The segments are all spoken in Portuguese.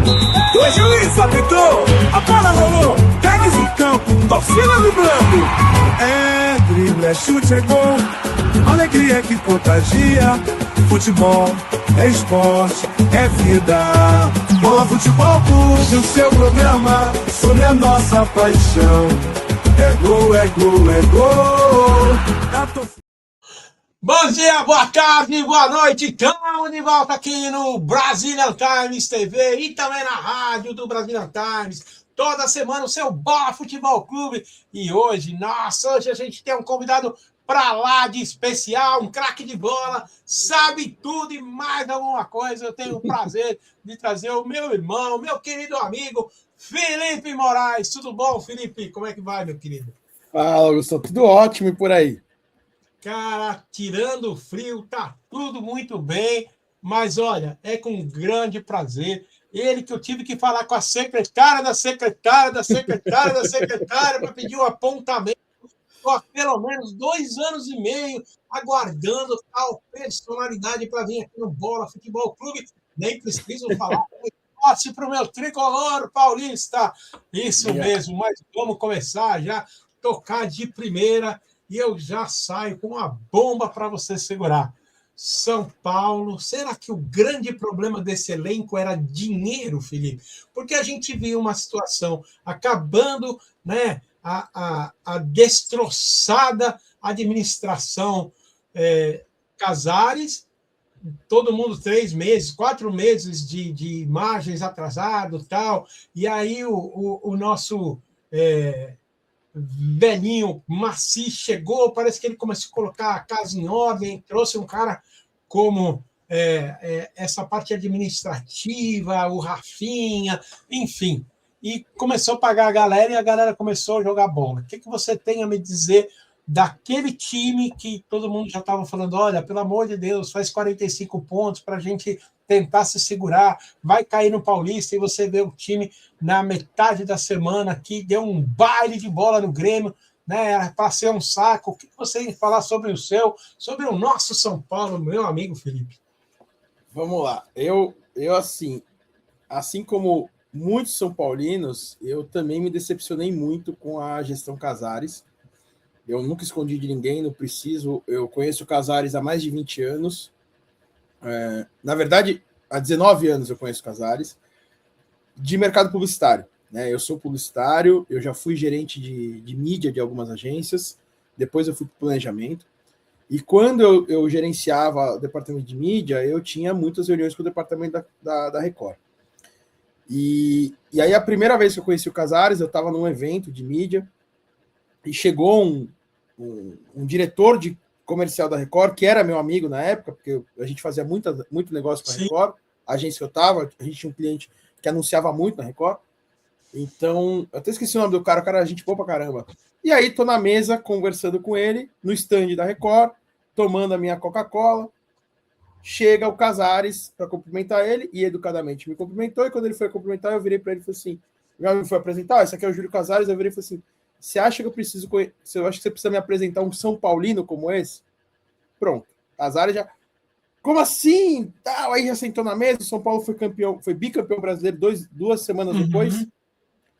O juiz apitou, a bola rolou, pegues em campo, torcida vibrando. É drible, é chute, é gol, alegria que contagia. Futebol é esporte, é vida. Bola Futebol Clube, o seu programa sobre a nossa paixão. É gol, é gol, é gol. Bom dia, boa tarde, boa noite. Estamos de volta aqui no Brazilian Times TV e também na rádio do Brazilian Times. Toda semana o seu Bola Futebol Clube. E hoje a gente tem um convidado pra lá de especial, um craque de bola, sabe tudo e mais alguma coisa. Eu tenho o prazer de trazer o meu irmão, meu querido amigo, Felipe Moraes. Tudo bom, Felipe? Como é que vai, meu querido? Fala, Gustavo. Tudo ótimo e por aí? Cara, tirando o frio, tá tudo muito bem, mas olha, é com grande prazer. Ele que eu tive que falar com a secretária para pedir um apontamento. Estou há pelo menos 2 anos e meio aguardando tal personalidade para vir aqui no Bola Futebol Clube. Nem preciso falar, torce para o meu tricolor paulista. Isso mesmo, mas vamos começar já, tocar de primeira. E eu já saio com uma bomba para você segurar. São Paulo, será que o grande problema desse elenco era dinheiro, Felipe? Porque a gente viu uma situação acabando, né, a destroçada administração Casares, todo mundo 3 meses, 4 meses de margens atrasado, tal, e aí o nosso... velhinho, Maci, chegou, parece que ele começou a colocar a casa em ordem, trouxe um cara como essa parte administrativa, o Rafinha, enfim, e começou a pagar a galera e a galera começou a jogar bola. O que você tem a me dizer daquele time que todo mundo já estava falando, olha, pelo amor de Deus, faz 45 pontos para a gente tentar se segurar, vai cair no Paulista, e você vê o time na metade da semana que deu um baile de bola no Grêmio, né, para ser um saco. O que você tem que falar sobre sobre o nosso São Paulo, meu amigo Felipe? Vamos lá. Eu assim como muitos são paulinos, eu também me decepcionei muito com a gestão Casares. Eu nunca escondi de ninguém, não preciso. Eu conheço o Casares há mais de 20 anos. Na verdade, há 19 anos eu conheço Casares, de mercado publicitário. Né? Eu sou publicitário, eu já fui gerente de mídia de algumas agências, depois eu fui para o planejamento. E quando eu gerenciava o departamento de mídia, eu tinha muitas reuniões com o departamento da Record. E aí, a primeira vez que eu conheci o Casares, eu estava num evento de mídia, e chegou um diretor de comercial da Record, que era meu amigo na época, porque a gente fazia muito negócio com a Record, a agência que eu estava, a gente tinha um cliente que anunciava muito na Record, então, eu até esqueci o nome do cara, o cara era gente boa pra caramba. E aí, tô na mesa, conversando com ele, no stand da Record, tomando a minha Coca-Cola, chega o Casares para cumprimentar ele, e educadamente me cumprimentou, e quando ele foi cumprimentar, eu virei para ele e falei assim, meu amigo foi apresentar, esse aqui é o Júlio Casares, eu virei e falei assim, você acha que eu preciso conhecer? Eu acho que você precisa me apresentar um São Paulino como esse? Pronto. Casares já. Como assim? Aí já sentou na mesa. O São Paulo foi bicampeão brasileiro 2 semanas depois.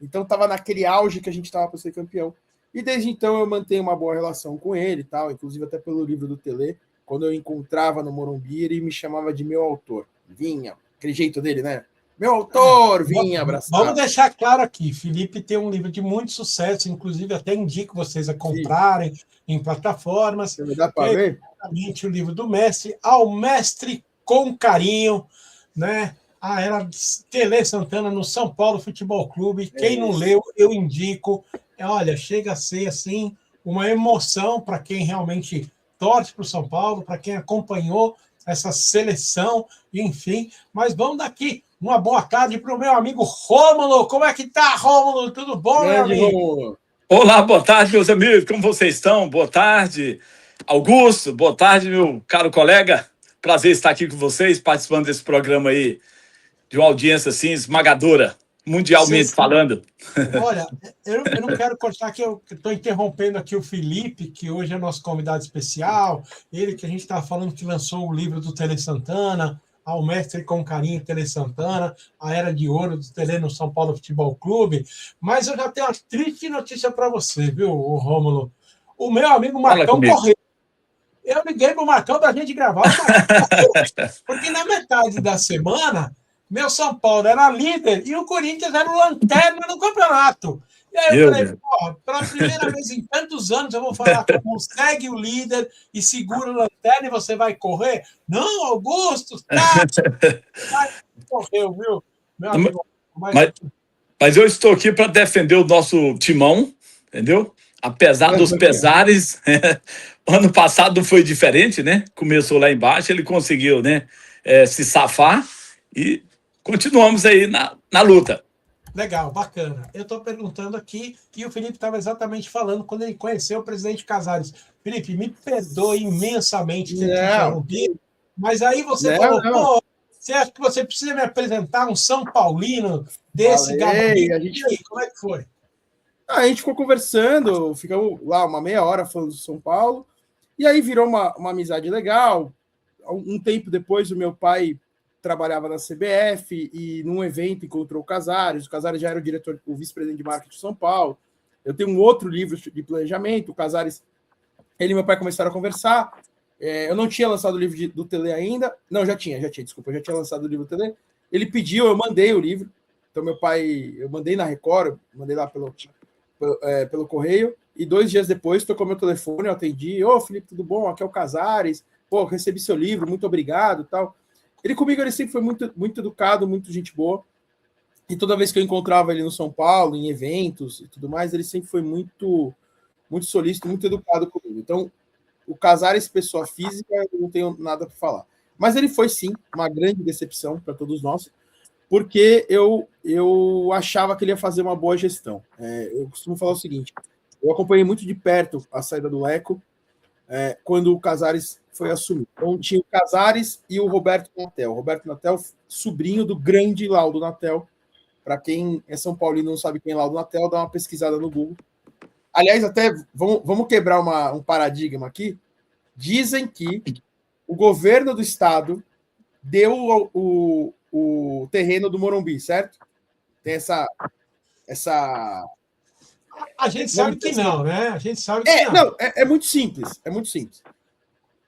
Então estava naquele auge que a gente estava para ser campeão. E desde então eu mantenho uma boa relação com ele e tal, inclusive até pelo livro do Tele. Quando eu encontrava no Morumbi, ele me chamava de meu autor. Vinha, aquele jeito dele, né? Meu autor, vinha abraçar. Vamos deixar claro aqui, Felipe tem um livro de muito sucesso, inclusive até indico vocês a comprarem em plataformas. Dá para ver? Exatamente o livro do mestre, Ao Mestre com Carinho, né? A era Tele Santana no São Paulo Futebol Clube. Quem não leu, eu indico. Olha, chega a ser assim uma emoção para quem realmente torce para o São Paulo, para quem acompanhou essa seleção, enfim. Mas vamos daqui. Uma boa tarde para o meu amigo Rômulo. Como é que tá, Rômulo? Tudo bom, meu amigo? Rômulo. Olá, boa tarde, meus amigos. Como vocês estão? Boa tarde, Augusto. Boa tarde, meu caro colega. Prazer estar aqui com vocês, participando desse programa aí, de uma audiência assim esmagadora, mundialmente falando. Olha, eu não quero cortar aqui, eu estou interrompendo aqui o Felipe, que hoje é nosso convidado especial, ele que a gente estava falando que lançou o livro do Tele Santana, ao mestre com carinho, Tele Santana, a era de ouro do Tele no São Paulo Futebol Clube. Mas eu já tenho uma triste notícia para você, viu, Rômulo? O meu amigo Marcão correu. Eu liguei para o Marcão para a gente gravar o Marcão, porque na metade da semana, meu São Paulo era líder e o Corinthians era o lanterna no campeonato. E aí eu falei, pela primeira vez em tantos anos, eu vou falar como segue o líder e segura o lanterna e você vai correr? Não, Augusto, correu, viu? Meu amigo, mas eu estou aqui para defender o nosso timão, entendeu? Apesar dos pesares, ano passado foi diferente, né? Começou lá embaixo, ele conseguiu, né, se safar e continuamos aí na luta. Legal, bacana. Eu estou perguntando aqui, e o Felipe estava exatamente falando quando ele conheceu o presidente Casares. Felipe, me perdoe imensamente ter te interrompido, mas aí você falou, pô, você acha que você precisa me apresentar um São Paulino desse gabarito? E aí, como é que foi? A gente ficou conversando, ficamos lá uma meia hora falando do São Paulo, e aí virou uma amizade legal. Um tempo depois, o meu pai trabalhava na CBF e num evento encontrou o Casares já era o vice-presidente de marketing de São Paulo. Eu tenho um outro livro de planejamento, o Casares, ele e meu pai começaram a conversar. Eu não tinha lançado o livro do Tele ainda. Não, já tinha, desculpa, eu já tinha lançado o livro do Tele. Ele pediu, eu mandei o livro. Então, meu pai, eu mandei na Record, mandei lá pelo correio, e 2 dias depois tocou meu telefone, eu atendi, Felipe, tudo bom? Aqui é o Casares, recebi seu livro, muito obrigado, tal. Ele comigo, ele sempre foi muito, muito educado, muito gente boa, e toda vez que eu encontrava ele no São Paulo, em eventos e tudo mais, ele sempre foi muito, muito solícito, muito educado comigo. Então, o Casares, pessoa física, eu não tenho nada para falar. Mas ele foi, sim, uma grande decepção para todos nós, porque eu achava que ele ia fazer uma boa gestão. Eu costumo falar o seguinte, eu acompanhei muito de perto a saída do Leco, quando o Casares foi assumir. Então tinha o Casares e o Roberto Natel. O Roberto Natel, sobrinho do grande Laudo Natel. Para quem é São Paulino e não sabe quem é Laudo Natel, dá uma pesquisada no Google. Aliás, até vamos quebrar um paradigma aqui. Dizem que o governo do estado deu o terreno do Morumbi, certo? Tem essa... A gente sabe que não, né? A gente sabe que não. Não, é muito simples. É muito simples.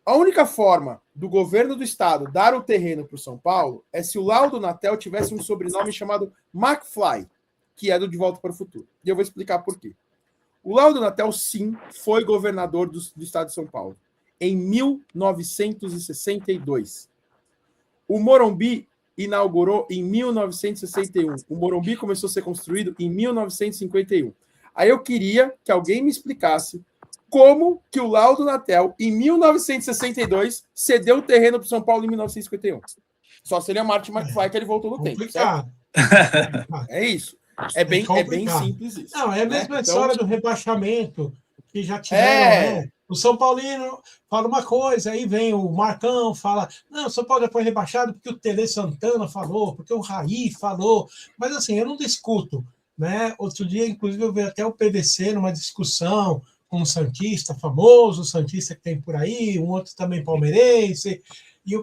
A única forma do governo do estado dar o terreno para o São Paulo é se o Laudo Natel tivesse um sobrenome chamado McFly, que é do De Volta para o Futuro. E eu vou explicar por quê. O Laudo Natel, sim, foi governador do estado de São Paulo em 1962. O Morumbi inaugurou em 1961. O Morumbi começou a ser construído em 1951. Aí eu queria que alguém me explicasse como que o Laudo Natel, em 1962, cedeu o terreno para o São Paulo em 1951. Só seria Martin McFly que ele voltou no tempo, certo? É isso. É bem simples isso. Não, é a mesma história do rebaixamento que já tiveram, né? O São Paulino fala uma coisa, aí vem o Marcão, fala, não, o São Paulo foi rebaixado porque o Tele Santana falou, porque o Raí falou, mas assim, eu não discuto, né? Outro dia, inclusive, eu vi até o PVC numa discussão com um santista famoso, o santista que tem por aí, um outro também palmeirense, e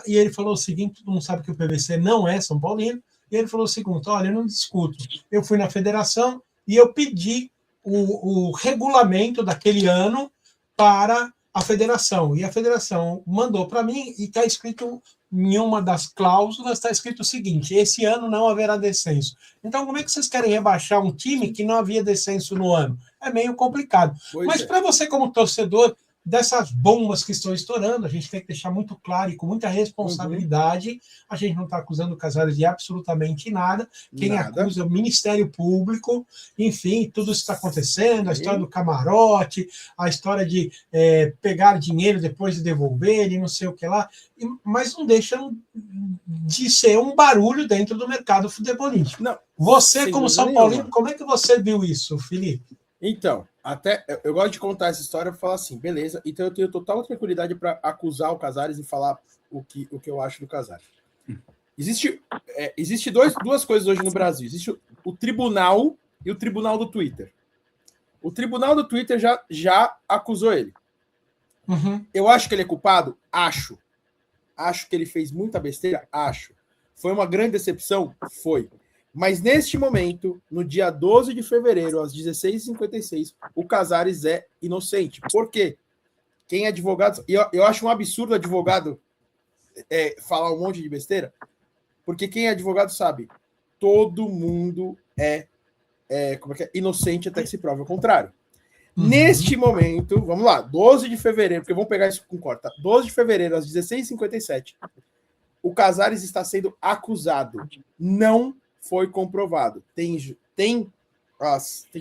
ele falou o seguinte, todo mundo sabe que o PVC não é São Paulino, e ele falou o seguinte, olha, eu não discuto, eu fui na federação e eu pedi o regulamento daquele ano para a federação, e a federação mandou para mim, e está escrito em uma das cláusulas, está escrito o seguinte, esse ano não haverá descenso. Então, como é que vocês querem rebaixar um time que não havia descenso no ano? É meio complicado. Mas para você, como torcedor, dessas bombas que estão estourando, a gente tem que deixar muito claro e com muita responsabilidade, a gente não está acusando o Casares de absolutamente nada, quem acusa é o Ministério Público, enfim, tudo isso está acontecendo, a história do camarote, a história de pegar dinheiro depois de devolver e não sei o que lá, mas não deixam de ser um barulho dentro do mercado futebolístico. Não, você, como São Paulino, como é que você viu isso, Felipe? Então, até eu gosto de contar essa história para falar assim, beleza, então eu tenho total tranquilidade para acusar o Casares e falar o que eu acho do Casares. Existe duas coisas hoje no Brasil. Existe o tribunal e o tribunal do Twitter. O tribunal do Twitter já acusou ele. Eu acho que ele é culpado? Acho. Acho que ele fez muita besteira? Acho. Foi uma grande decepção? Foi. Mas neste momento, no dia 12 de fevereiro, às 16h56, o Casares é inocente. Por quê? Quem é advogado... Eu acho um absurdo advogado falar um monte de besteira, porque quem é advogado sabe, todo mundo é inocente até que se prove o contrário. Neste momento, vamos lá, 12 de fevereiro, porque vamos pegar isso com corta. 12 de fevereiro, às 16h57, o Casares está sendo acusado. Não foi comprovado. Tem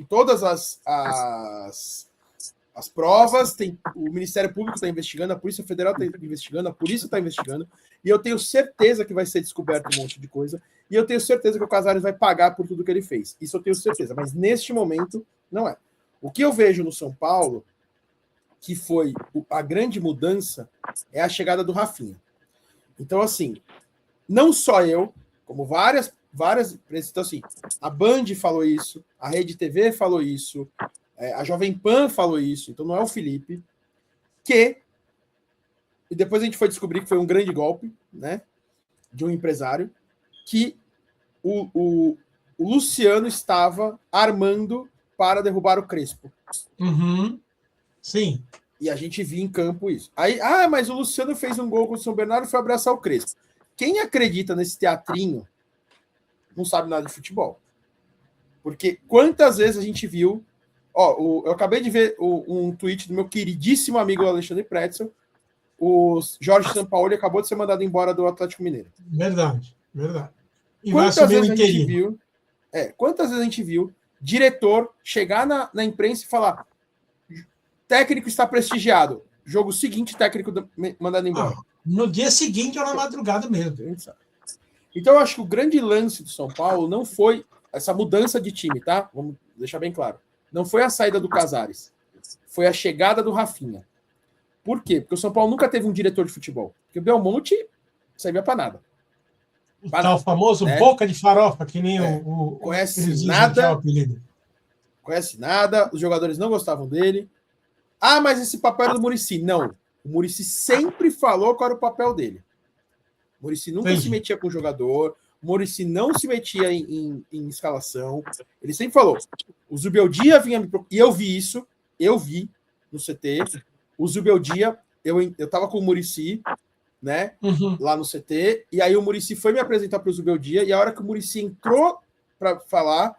todas as provas, o Ministério Público está investigando, a Polícia Federal está investigando, a polícia está investigando, e eu tenho certeza que vai ser descoberto um monte de coisa, e eu tenho certeza que o Casares vai pagar por tudo que ele fez. Isso eu tenho certeza, mas neste momento não é. O que eu vejo no São Paulo, que foi a grande mudança, é a chegada do Rafinha. Então, assim, não só eu, como várias, então, assim, a Band falou isso, a Rede TV falou isso, a Jovem Pan falou isso, então não é o Felipe, e depois a gente foi descobrir que foi um grande golpe, né, de um empresário, que o Luciano estava armando para derrubar o Crespo. Sim. E a gente viu em campo isso. Aí, mas o Luciano fez um gol com o São Bernardo e foi abraçar o Crespo. Quem acredita nesse teatrinho não sabe nada de futebol. Porque quantas vezes a gente viu... eu acabei de ver um tweet do meu queridíssimo amigo Alexandre Pretzel. O Jorge Sampaoli acabou de ser mandado embora do Atlético Mineiro. Verdade. E quantas vezes a gente viu... quantas vezes a gente viu diretor chegar na imprensa e falar: técnico está prestigiado. Jogo seguinte, técnico mandado embora. No dia seguinte ou na madrugada mesmo. Então, eu acho que o grande lance do São Paulo não foi essa mudança de time, tá? Vamos deixar bem claro. Não foi a saída do Casares. Foi a chegada do Rafinha. Por quê? Porque o São Paulo nunca teve um diretor de futebol. Porque o Belmonte servia para nada. O famoso boca de farofa, que nem o conhece nada. Conhece nada. Os jogadores não gostavam dele. Mas esse papel era do Muricy. Não. O Muricy sempre falou qual era o papel dele. O Muricy nunca se metia com o jogador. O Muricy não se metia em escalação. Ele sempre falou. O Zubeldia vinha me procurar. E eu vi isso. Eu vi no CT. O Zubeldia, eu tava com o Muricy, né? Lá no CT. E aí o Muricy foi me apresentar para o Zubeldia. E a hora que o Muricy entrou para falar,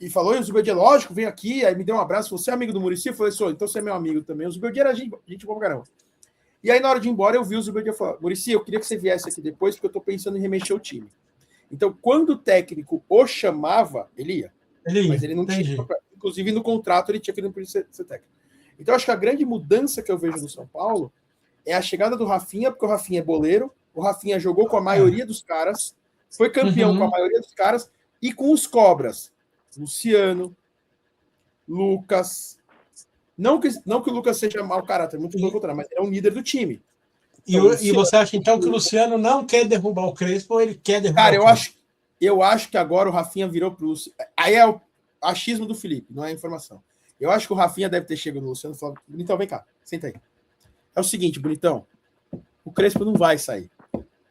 e falou, e o Zubeldia, lógico, vem aqui, aí me deu um abraço, você é amigo do Muricy? Eu falei, então você é meu amigo também. O Zubeldia era gente boa pra caramba. E aí, na hora de ir embora, eu vi o Zubeldia falar, Muricy, eu queria que você viesse aqui depois, porque eu tô pensando em remexer o time. Então, quando o técnico o chamava, ele ia. Mas ele não tinha, inclusive no contrato, ele tinha que não podia ser técnico. Então, acho que a grande mudança que eu vejo no São Paulo é a chegada do Rafinha, porque o Rafinha é boleiro, o Rafinha jogou com a maioria dos caras, foi campeão com a maioria dos caras, e com os cobras. Luciano, Lucas. Não que o Lucas seja mau caráter, muito pelo contrário, mas é o líder do time. Então, e você acha, então, que o Luciano não quer derrubar o Crespo ou ele quer derrubar o Crespo? Cara, eu acho que agora o Rafinha virou pro Luciano. Aí é o achismo do Felipe, não é a informação. Eu acho que o Rafinha deve ter chegado no Luciano e falado, Bonitão, vem cá, senta aí. É o seguinte, Bonitão, o Crespo não vai sair.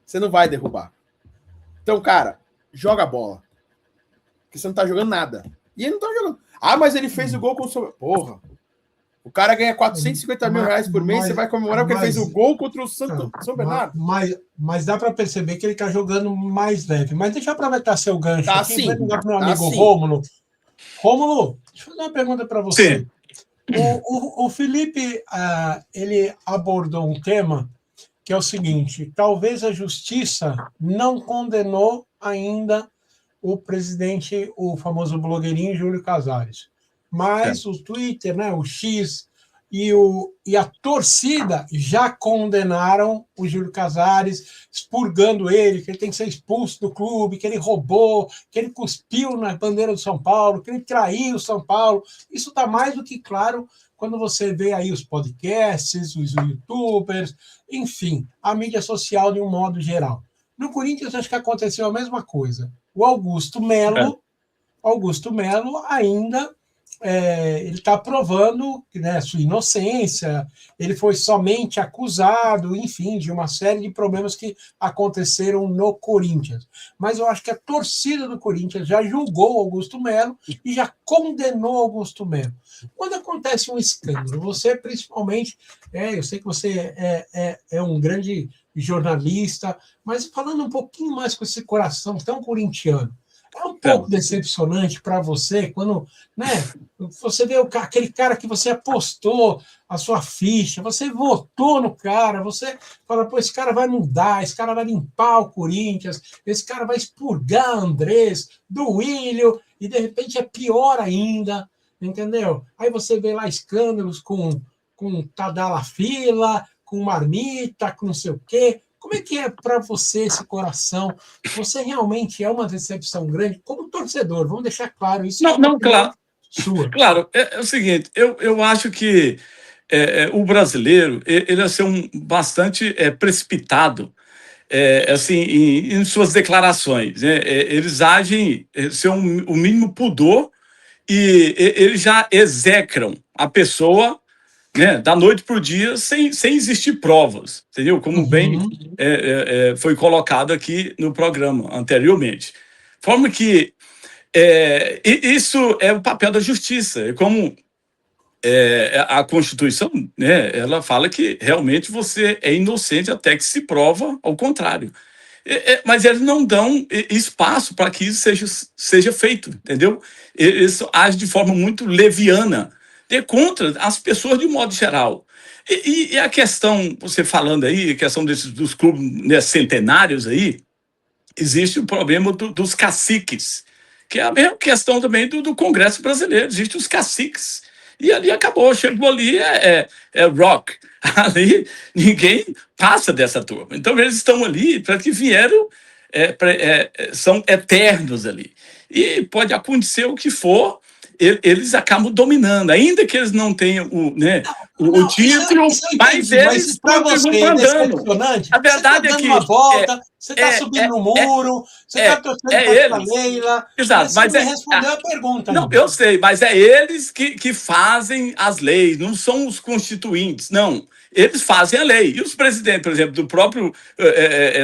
Você não vai derrubar. Então, cara, joga a bola. Porque você não tá jogando nada. E ele não tá jogando. Mas ele fez o gol com o... Porra. O cara ganha 450 mil reais por mês, você vai comemorar porque ele fez o gol contra o São Bernardo. Mas dá para perceber que ele tá jogando mais leve. Mas deixa eu aproveitar seu gancho aqui. Sim. Vai ligar pro meu amigo Rômulo. Rômulo, deixa eu fazer uma pergunta para você. Sim. O Felipe, ele abordou um tema que é o seguinte, talvez a justiça não condenou ainda o presidente, o famoso blogueirinho Júlio Casares. Mas o Twitter, né, o X e a torcida já condenaram o Júlio Casares, expurgando ele, que ele tem que ser expulso do clube, que ele roubou, que ele cuspiu na bandeira do São Paulo, que ele traiu o São Paulo. Isso está mais do que claro quando você vê aí os podcasts, os youtubers, enfim, a mídia social de um modo geral. No Corinthians, acho que aconteceu a mesma coisa. O Augusto Melo ainda ele está provando, né, sua inocência, ele foi somente acusado, enfim, de uma série de problemas que aconteceram no Corinthians. Mas eu acho que a torcida do Corinthians já julgou Augusto Melo e já condenou Augusto Melo. Quando acontece um escândalo, você principalmente, eu sei que você é um grande jornalista, mas falando um pouquinho mais com esse coração tão corintiano, é um pouco decepcionante para você quando, né, você vê aquele cara que você apostou a sua ficha, você votou no cara, você fala, pô, esse cara vai mudar, esse cara vai limpar o Corinthians, esse cara vai expurgar Andrés, do Willio, e de repente é pior ainda, entendeu? Aí você vê lá escândalos com Tadalafila, com Marmita, com não sei o quê. Como é que é para você esse coração? Você realmente é uma decepção grande como torcedor, vamos deixar claro isso. Não, claro. Sua. Claro, é o seguinte, eu acho que o brasileiro ele é ser bastante precipitado assim, em suas declarações. Né? Eles agem sem o mínimo pudor e eles já execram a pessoa, né, da noite para o dia sem existir provas, entendeu? Como bem foi colocado aqui no programa anteriormente. Forma que isso é o papel da justiça. É como a Constituição, né, ela fala que realmente você é inocente até que se prova ao contrário. Mas eles não dão espaço para que isso seja feito, entendeu? Eles agem de forma muito leviana, contra as pessoas de modo geral. E a questão, você falando aí, a questão dos clubes, né, centenários aí, existe o problema dos caciques, que é a mesma questão também do Congresso brasileiro. Existem os caciques. E ali acabou, chegou ali, rock. Ali ninguém passa dessa turma. Então eles estão ali para que vieram, são eternos ali. E pode acontecer o que for, eles acabam dominando, ainda que eles não tenham o título, mas eles para você é decepcionante. A verdade você é que uma volta, você está subindo no muro, você está torcendo para a Leila. Exato, mas você respondeu a pergunta. Não, eu sei, mas é eles que fazem as leis, não são os constituintes, não. Eles fazem a lei. E os presidentes, por exemplo, do próprio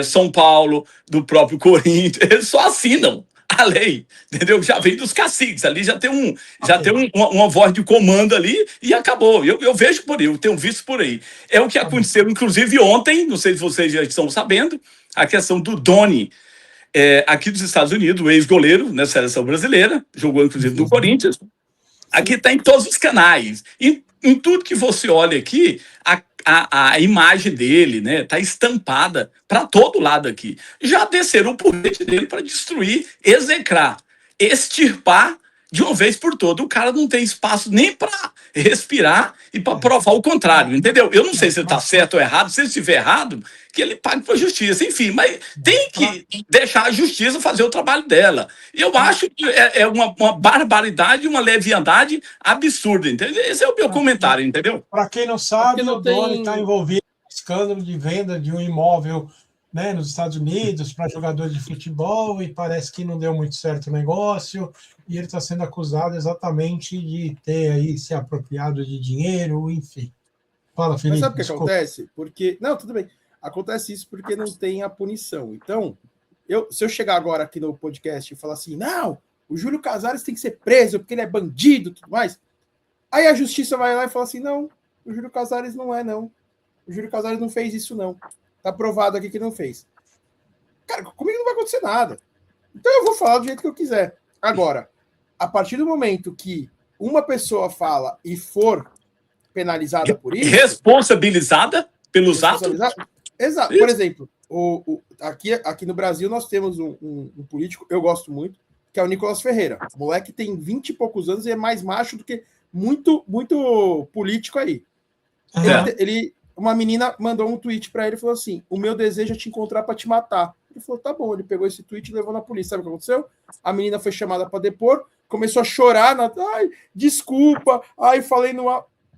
São Paulo, do próprio Corinthians, eles só assinam a lei, entendeu? Já vem dos caciques, ali já tem uma voz de comando ali e acabou. Eu vejo por aí, eu tenho visto por aí. É o que aconteceu, inclusive, ontem, não sei se vocês já estão sabendo, a questão do Doni, aqui dos Estados Unidos, o ex-goleiro na seleção brasileira, jogou inclusive no Corinthians. Aqui está em todos os canais. Em tudo que você olha aqui, a imagem dele, né, está estampada para todo lado aqui. Já desceram o porrete dele para destruir, execrar, extirpar de uma vez por todas. O cara não tem espaço nem para respirar e para provar o contrário, entendeu? Eu não sei se ele está certo ou errado. Se ele estiver errado, que ele pague para a justiça. Enfim, mas tem que deixar a justiça fazer o trabalho dela. E eu acho que é uma barbaridade, uma leviandade absurda, entendeu? Esse é o meu comentário, entendeu? Para quem não sabe, o Doni está envolvido no escândalo de venda de um imóvel, né, nos Estados Unidos para jogadores de futebol, e parece que não deu muito certo o negócio, e ele está sendo acusado exatamente de ter aí se apropriado de dinheiro, enfim. Fala, Felipe. Mas sabe o que acontece? Porque não, tudo bem. Acontece isso porque não tem a punição. Então, se eu chegar agora aqui no podcast e falar assim, não, o Júlio Casares tem que ser preso porque ele é bandido e tudo mais, aí a justiça vai lá e fala assim, não, o Júlio Casares não é, não. O Júlio Casares não fez isso, não. Tá provado aqui que não fez. Cara, comigo não vai acontecer nada. Então eu vou falar do jeito que eu quiser. Agora, a partir do momento que uma pessoa fala e for penalizada por isso... Responsabilizada pelos atos? Exato. Por exemplo, aqui no Brasil nós temos um político, eu gosto muito, que é o Nicolas Ferreira. O moleque tem 20 e poucos anos e é mais macho do que muito político aí. Uma menina mandou um tweet para ele e falou assim, o meu desejo é te encontrar para te matar. Ele falou, tá bom. Ele pegou esse tweet e levou na polícia. Sabe o que aconteceu? A menina foi chamada para depor, começou a chorar, ai, desculpa, ai, falei no...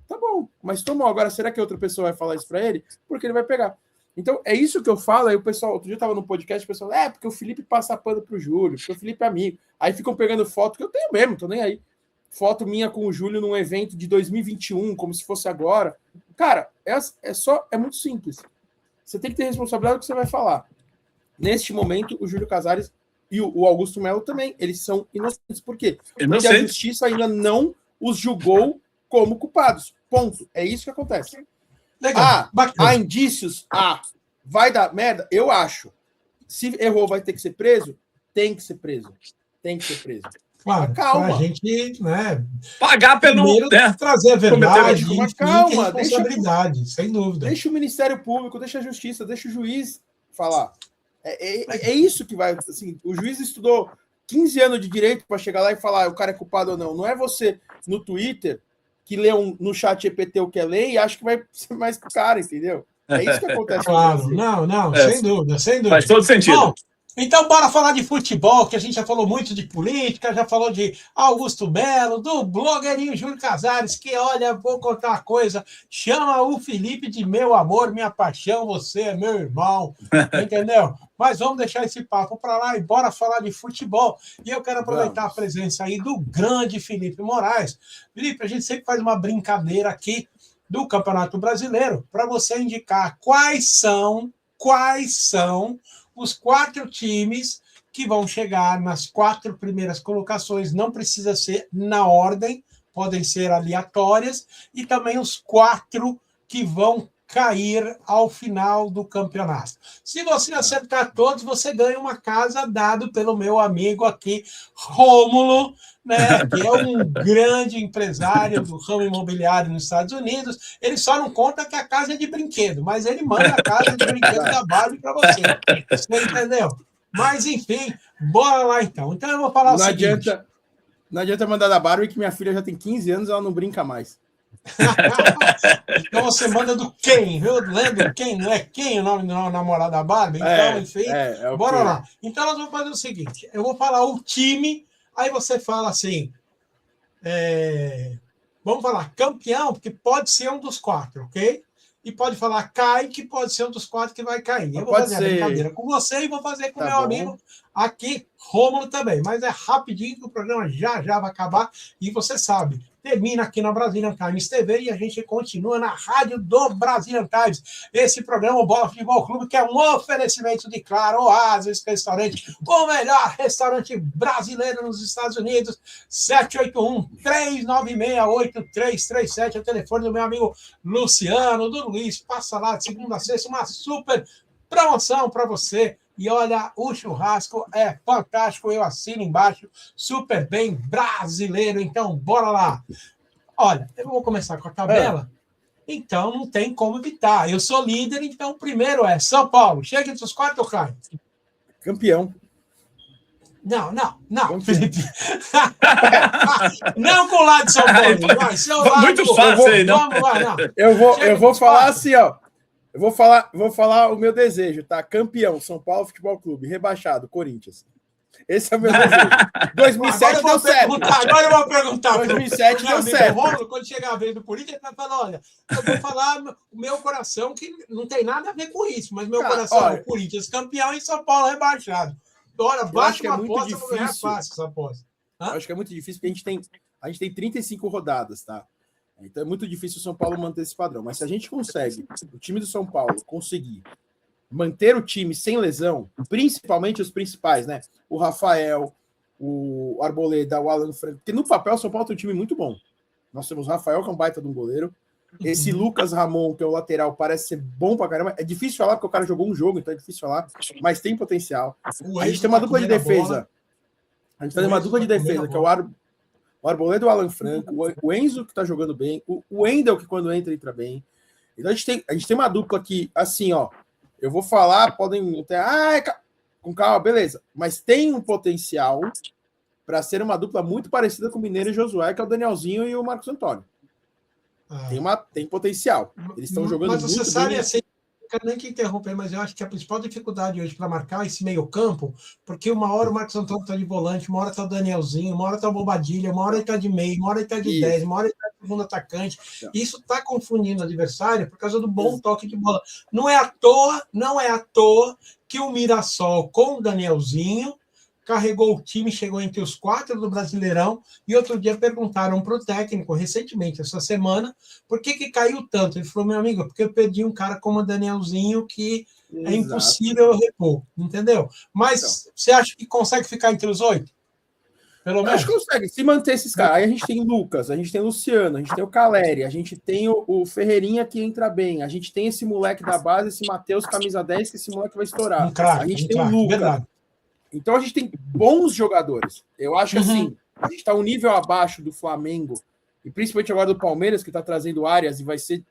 Tá bom, mas tomou. Agora, será que outra pessoa vai falar isso para ele? Porque ele vai pegar. Então, é isso que eu falo. Aí o pessoal, outro dia eu tava no podcast, o pessoal, porque o Felipe passa pano pro Júlio, porque o Felipe é amigo. Aí ficam pegando foto, que eu tenho mesmo, tô nem aí. foto minha com o Júlio num evento de 2021, como se fosse agora. Cara, é muito simples. Você tem que ter responsabilidade do que você vai falar. Neste momento, o Júlio Casares e o Augusto Melo também, eles são inocentes. Por quê? Porque a justiça ainda não os julgou como culpados. Ponto. É isso que acontece. Legal. Há indícios? Vai dar merda? Eu acho. Se errou, vai ter que ser preso? Tem que ser preso. Tem que ser preso. Claro, calma. A gente, né, pagar pelo... trazer a verdade e calma, responsabilidade, sem dúvida. Deixa o Ministério Público, deixa a Justiça, deixa o juiz falar. É isso que vai... Assim, o juiz estudou 15 anos de direito para chegar lá e falar o cara é culpado ou não. Não é você, no Twitter, que lê no chat GPT o que é lei e acha que vai ser mais que o cara, entendeu? É isso que acontece. Claro, não, sem dúvida, sem dúvida. Faz todo sentido. Bom, então, bora falar de futebol, que a gente já falou muito de política, já falou de Augusto Melo, do blogueirinho Júlio Casares, que, olha, vou contar uma coisa, chama o Felipe de meu amor, minha paixão, você é meu irmão, entendeu? Mas vamos deixar esse papo para lá e bora falar de futebol. E eu quero aproveitar a presença aí do grande Felipe Moraes. Felipe, a gente sempre faz uma brincadeira aqui do Campeonato Brasileiro para você indicar quais são os 4 times que vão chegar nas 4 primeiras colocações. Não precisa ser na ordem, podem ser aleatórias, e também os 4 que vão cair ao final do campeonato. Se você acertar todos, você ganha uma casa dado pelo meu amigo aqui, Rômulo, né, que é um grande empresário do ramo imobiliário nos Estados Unidos. Ele só não conta que a casa é de brinquedo, mas ele manda a casa de brinquedo da Barbie para você. Você entendeu? Mas, enfim, bora lá então. Então eu vou falar o seguinte. Não adianta mandar da Barbie, que minha filha já tem 15 anos e ela não brinca mais. Então você manda do Ken, viu? Lembra Ken? Não é Ken o nome do namorado da Barbie? Então, enfim, bora lá. Então nós vamos fazer o seguinte: eu vou falar o time, aí você fala assim. Vamos falar campeão, porque pode ser um dos 4, ok? E pode falar cai, que pode ser um dos 4 que vai cair. Eu vou fazer a brincadeira com você e vou fazer com meu amigo aqui, Rômulo, também. Mas é rapidinho que o programa já vai acabar. E você sabe, termina aqui na Brazilian Times TV e a gente continua na rádio do Brazilian Times. Esse programa, o Bola Futebol Clube, que é um oferecimento de Claro Oasis Restaurante, o melhor restaurante brasileiro nos Estados Unidos. 781-396-8337 é o telefone do meu amigo Luciano, do Luiz. Passa lá de segunda a sexta, uma super promoção para você. E olha, o churrasco é fantástico, eu assino embaixo, super bem brasileiro, então bora lá. Olha, eu vou começar com a tabela, então não tem como evitar. Eu sou líder, então o primeiro é São Paulo. Chega entre os 4 ou cai? Campeão. Não, Felipe. Não com o lado de São Paulo. Vai, seu lado, muito fácil aí, não? Vamos lá, não. Eu vou falar assim, ó. Eu vou falar o meu desejo, tá? Campeão, São Paulo Futebol Clube. Rebaixado, Corinthians. Esse é o meu desejo. 2007 deu certo. Agora eu vou perguntar. 2007 deu certo. Rômulo, quando chegar a vez do Corinthians, ele vai falar, olha, eu vou falar o meu coração, que não tem nada a ver com isso, mas meu coração é o Corinthians campeão e São Paulo rebaixado. Agora, bate uma aposta, vou ganhar fácil essa aposta. Eu acho que é muito difícil, porque a gente tem 35 rodadas, tá? Então é muito difícil o São Paulo manter esse padrão. Mas se a gente consegue, o time do São Paulo conseguir manter o time sem lesão, principalmente os principais, né? O Rafael, o Arboleda, o Alan Franco, porque no papel o São Paulo tem um time muito bom. Nós temos o Rafael, que é um baita de um goleiro. Esse Lucas Ramon, que é o lateral, parece ser bom pra caramba. É difícil falar, porque o cara jogou um jogo, então é difícil falar, mas tem potencial. A gente tem uma dupla de defesa. A gente tem uma dupla de defesa, que é o Arboleda e o Alan Franco, o Enzo, que tá jogando bem, o Wendel, que quando entra bem. Então a gente tem uma dupla que, assim, ó, eu vou falar, podem até, com calma, beleza, mas tem um potencial para ser uma dupla muito parecida com o Mineiro e Josué, que é o Danielzinho e o Marcos Antônio. Tem potencial. Eles estão jogando muito bem. Mas você sabe, assim, não quero nem que interromper, mas eu acho que a principal dificuldade hoje para marcar esse meio-campo, porque uma hora o Marcos Antônio está de volante, uma hora está o Danielzinho, uma hora está o Bobadilha, uma hora ele está de meio, uma hora ele está de 10, uma hora ele está de segundo atacante. Isso está confundindo o adversário por causa do bom toque de bola. Não é à toa que o Mirassol com o Danielzinho carregou o time, chegou entre os 4 do Brasileirão, e outro dia perguntaram para o técnico, recentemente, essa semana, por que caiu tanto? Ele falou, meu amigo, porque eu perdi um cara como o Danielzinho, que é impossível eu repor, entendeu? Mas então, você acha que consegue ficar entre os 8? Pelo menos? Acho que consegue, se manter esses caras. Aí a gente tem Lucas, a gente tem Luciano, a gente tem o Caleri, a gente tem o Ferreirinha que entra bem, a gente tem esse moleque da base, esse Matheus, camisa 10, que esse moleque vai estourar. A gente tem o Lucas. Verdade. Então a gente tem bons jogadores. Eu acho que assim, a gente está um nível abaixo do Flamengo, e principalmente agora do Palmeiras, que está trazendo Arias, e vai ser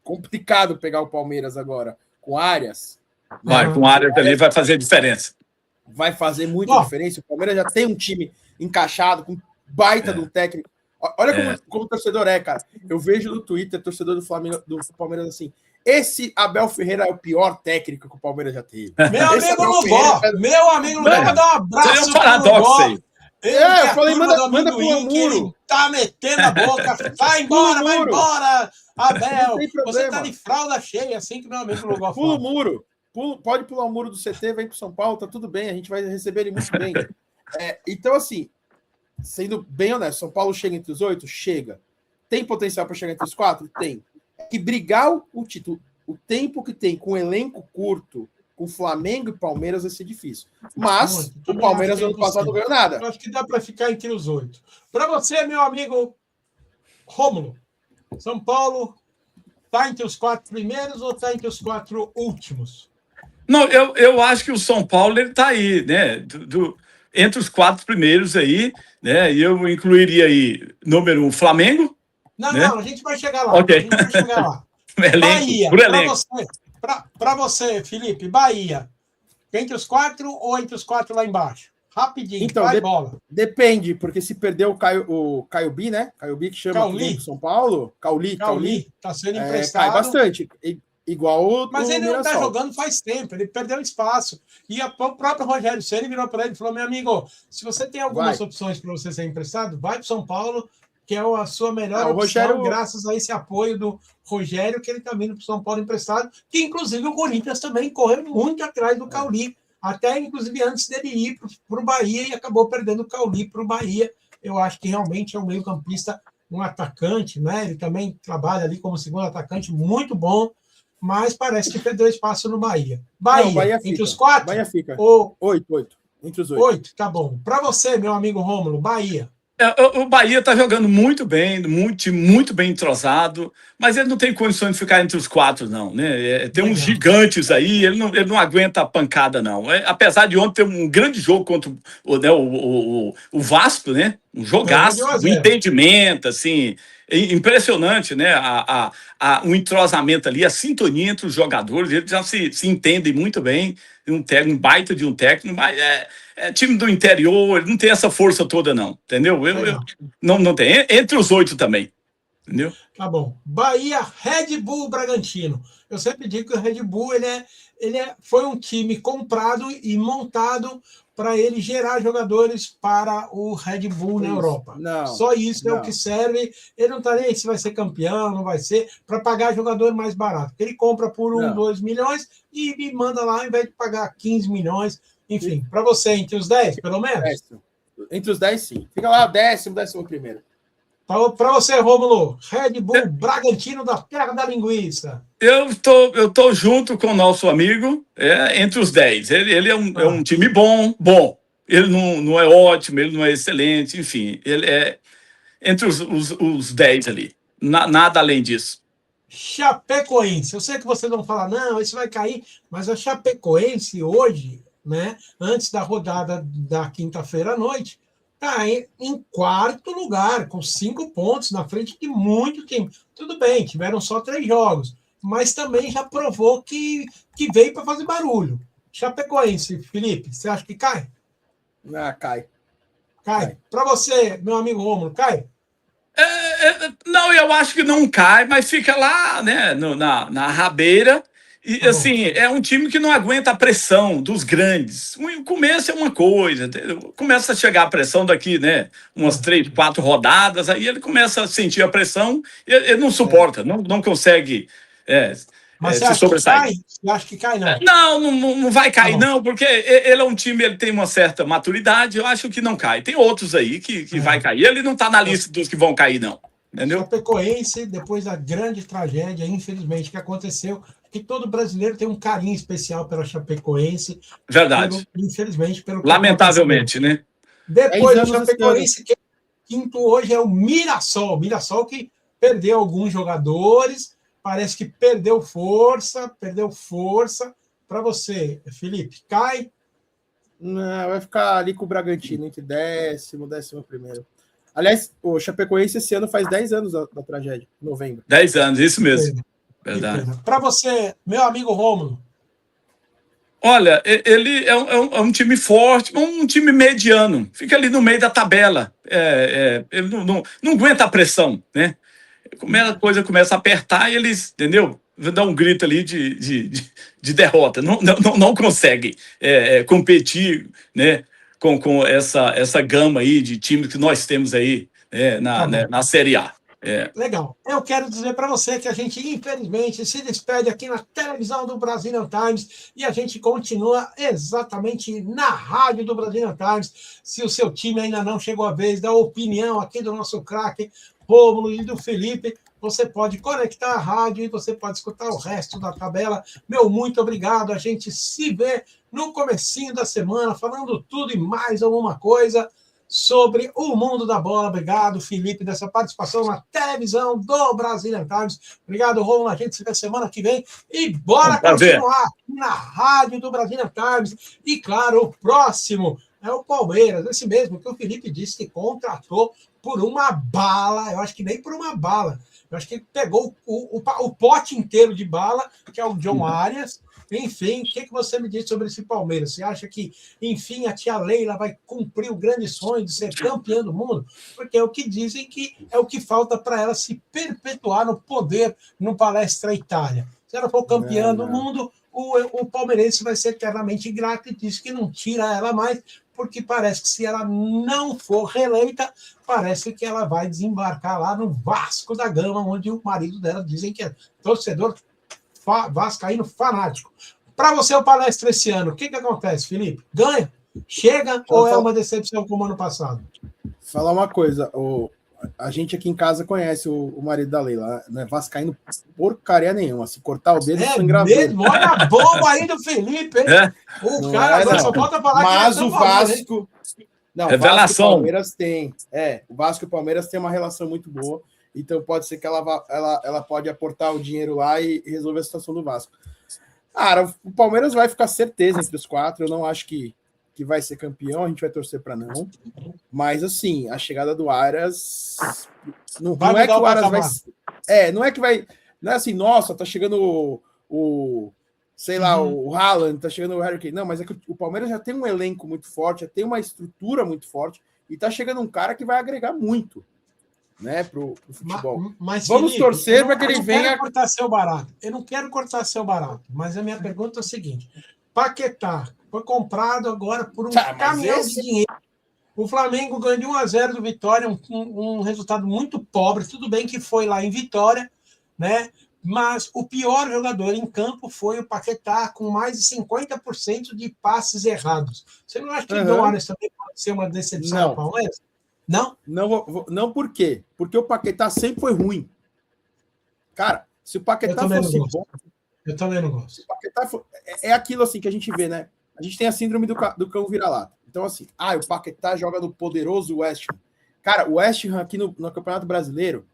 complicado pegar o Palmeiras agora com Arias. Com Arias ali vai fazer diferença. Vai fazer muita diferença. O Palmeiras já tem um time encaixado, com baita do técnico. Olha como o torcedor é, cara. Eu vejo no Twitter, torcedor do Flamengo, do Palmeiras assim, esse Abel Ferreira é o pior técnico que o Palmeiras já teve. Meu amigo Lugó, vai dar um abraço. É um paradoxo aí. Eu falei, manda pro muro. Tá metendo a boca. Vai embora, Abel. Você tá de fralda cheia, assim que meu amigo Lugó fala. Pula o muro. Pode pular o muro do CT, vem pro São Paulo, tá tudo bem, a gente vai receber ele muito bem. Então, assim, sendo bem honesto, São Paulo chega entre os 8? Chega. Tem potencial para chegar entre os 4? Tem. E brigar o título, o tempo que tem com um elenco curto, com Flamengo e Palmeiras vai ser difícil. Mas o Palmeiras no ano passado não ganhou nada. Eu acho que dá para ficar entre os 8. Para você, meu amigo Rômulo, São Paulo tá entre os 4 primeiros ou tá entre os 4 últimos? Não, eu acho que o São Paulo ele tá aí, né? Entre os 4 primeiros aí, né? E eu incluiria aí número 1, Flamengo. Não, né? não, a gente vai chegar lá. Okay. A gente vai chegar lá. Bahia, para você, Felipe, Bahia, entre os 4 ou entre os 4 lá embaixo? Rapidinho, então, vai bola. Depende, porque se perder o Caio B, né? Caio B que chama aqui São Paulo, Cauli, tá sendo emprestado. Cai bastante. Igual o Mas ele não está jogando faz tempo, ele perdeu espaço. E o próprio Rogério Ceni virou para ele e falou: meu amigo, se você tem algumas opções para você ser emprestado, vai para o São Paulo, que é a sua melhor opção, Rogério... graças a esse apoio do Rogério, que ele está vindo para o São Paulo emprestado, que inclusive o Corinthians também correu muito atrás do Cauli, até inclusive antes dele ir para o Bahia, e acabou perdendo o Cauli para o Bahia. Eu acho que realmente é um meio-campista, um atacante, né? Ele também trabalha ali como segundo atacante, muito bom. Mas parece que perdeu espaço no Bahia. Bahia entre os 4? Bahia fica. 8. Entre os 8. 8, tá bom. Para você, meu amigo Rômulo, Bahia. O Bahia está jogando muito bem, muito bem entrosado, mas ele não tem condições de ficar entre os 4, não. Né? Tem uns gigantes aí, ele não aguenta a pancada, não. Apesar de ontem ter um grande jogo contra o Vasco, né? Um jogaço, um entendimento, assim... Impressionante, né? O entrosamento ali, a sintonia entre os jogadores, eles já se entendem muito bem. Um baita de um técnico, mas é time do interior, ele não tem essa força toda, não, entendeu? Não tem. Entre os 8 também, entendeu? Tá bom. Bahia, Red Bull Bragantino. Eu sempre digo que o Red Bull foi um time comprado e montado para ele gerar jogadores para o Red Bull na Europa. Só isso é o que serve. Ele não está nem aí se vai ser campeão, não vai ser, para pagar jogador mais barato. Ele compra por 2 milhões e me manda lá, ao invés de pagar 15 milhões. Enfim, para você, entre os 10, pelo menos? Entre os 10, sim. Fica lá, 11º. Para você, Rômulo, Red Bull Bragantino da Terra da Linguiça. Eu tô junto com o nosso amigo, entre os 10. Ele é um time bom. Ele não é ótimo, ele não é excelente, enfim. Ele é entre os 10 ali. Nada além disso. Chapecoense. Eu sei que vocês vão falar, não, isso vai cair, mas a Chapecoense hoje, né, antes da rodada da quinta-feira à noite, está em 4º lugar, com 5 pontos na frente de muito time. Tudo bem, tiveram só 3 jogos, mas também já provou que veio para fazer barulho. Chapecoense, Felipe, você acha que cai? Cai. Cai. Para você, meu amigo Rômulo, cai? Não, eu acho que não cai, mas fica lá, né, na rabeira. E, assim, é um time que não aguenta a pressão dos grandes. O começo é uma coisa, entendeu? Começa a chegar a pressão daqui, né? Umas 3, 4 rodadas, aí ele começa a sentir a pressão, ele não suporta, não consegue Mas você se acha que sobressair. cai? Você acha que cai, não? Não vai cair, Tá não, porque ele é um time, ele tem uma certa maturidade, eu acho que não cai. Tem outros aí que vai cair. Ele não está na lista dos que vão cair, não. Entendeu? Chapecoense, depois da grande tragédia, infelizmente, que aconteceu, que todo brasileiro tem um carinho especial pela Chapecoense. Verdade. Infelizmente, pelo que lamentavelmente, aconteceu. né? Depois do Chapecoense, quinto hoje é o Mirassol. Mirassol que perdeu alguns jogadores, parece que perdeu força. Para você, Felipe, cai? Não, vai ficar ali com o Bragantino, entre 10º primeiro. Aliás, o Chapecoense esse ano faz 10 anos da tragédia, em novembro. 10 anos, isso mesmo. Verdade. Para você, meu amigo Rômulo. Olha, ele é um time forte, um time mediano. Fica ali no meio da tabela. Ele não aguenta a pressão, né? A coisa começa a apertar e eles, entendeu? Dá um grito ali de derrota. Não consegue competir, né, com essa gama aí de times que nós temos aí na Série A. Legal. Eu quero dizer para você que a gente, infelizmente, se despede aqui na televisão do Brazilian Times e a gente continua exatamente na rádio do Brazilian Times. Se o seu time ainda não chegou a vez da opinião aqui do nosso craque Rômulo e do Felipe, você pode conectar a rádio e você pode escutar o resto da tabela. Meu muito obrigado. A gente se vê no comecinho da semana, falando tudo e mais alguma coisa sobre o mundo da bola. Obrigado, Felipe, dessa participação na televisão do Brazilian Times. Obrigado, Romulo. A gente se vê semana que vem. E bora continuar aqui na rádio do Brazilian Times. E, claro, o próximo é o Palmeiras, esse mesmo que o Felipe disse que contratou por uma bala. Eu acho que nem por uma bala. Eu acho que ele pegou o pote inteiro de bala, que é o John Arias. Enfim, o que você me diz sobre esse Palmeiras? Você acha que, enfim, a tia Leila vai cumprir o grande sonho de ser campeã do mundo? Porque é o que dizem que é o que falta para ela se perpetuar no poder no Palestra Itália. Se ela for campeã do mundo, o palmeirense vai ser eternamente ingrato e diz que não tira ela mais, porque parece que se ela não for reeleita, parece que ela vai desembarcar lá no Vasco da Gama, onde o marido dela dizem que é torcedor vascaíno fanático. Para você, o Palestra esse ano, o que acontece, Felipe? Ganha? Chega ou é uma decepção como ano passado? Falar uma coisa, a gente aqui em casa conhece o marido da Leila, não é vascaíno porcaria nenhuma, se cortar o dedo, sangra mesmo, olha a bomba aí do Felipe, hein? O cara agora só falta falar mas que o Vasco... Não, revelação. O Palmeiras tem. O Vasco e o Palmeiras têm uma relação muito boa. Então pode ser que ela pode aportar o dinheiro lá e resolver a situação do Vasco. Cara, o Palmeiras vai ficar certeza entre os 4. Eu não acho que vai ser campeão, a gente vai torcer para não. Mas assim, a chegada do Arias não é que o Arias vai. Não é que vai. Não é assim, nossa, tá chegando o Haaland, tá chegando o Harry Kane. Não, mas é que o Palmeiras já tem um elenco muito forte, já tem uma estrutura muito forte, e tá chegando um cara que vai agregar muito, né, pro futebol. Mas, vamos Felipe, torcer para que ele venha. Eu não quero cortar seu barato, mas a minha pergunta é a seguinte: Paquetá foi comprado agora por um caminhão de dinheiro. O Flamengo ganhou de 1-0 do Vitória, um resultado muito pobre. Tudo bem que foi lá em Vitória, né? Mas o pior jogador em campo foi o Paquetá, com mais de 50% de passes errados. Você não acha que o John Arias também pode ser uma decepção do Palmeiras? Não? Não, por quê? Porque o Paquetá sempre foi ruim. Cara, se o Paquetá fosse bom... Eu também não gosto. Se o Paquetá é aquilo assim que a gente vê, né? A gente tem a síndrome do cão vira-lata. Então, assim, o Paquetá joga no poderoso West Ham. Cara, o West Ham aqui no Campeonato Brasileiro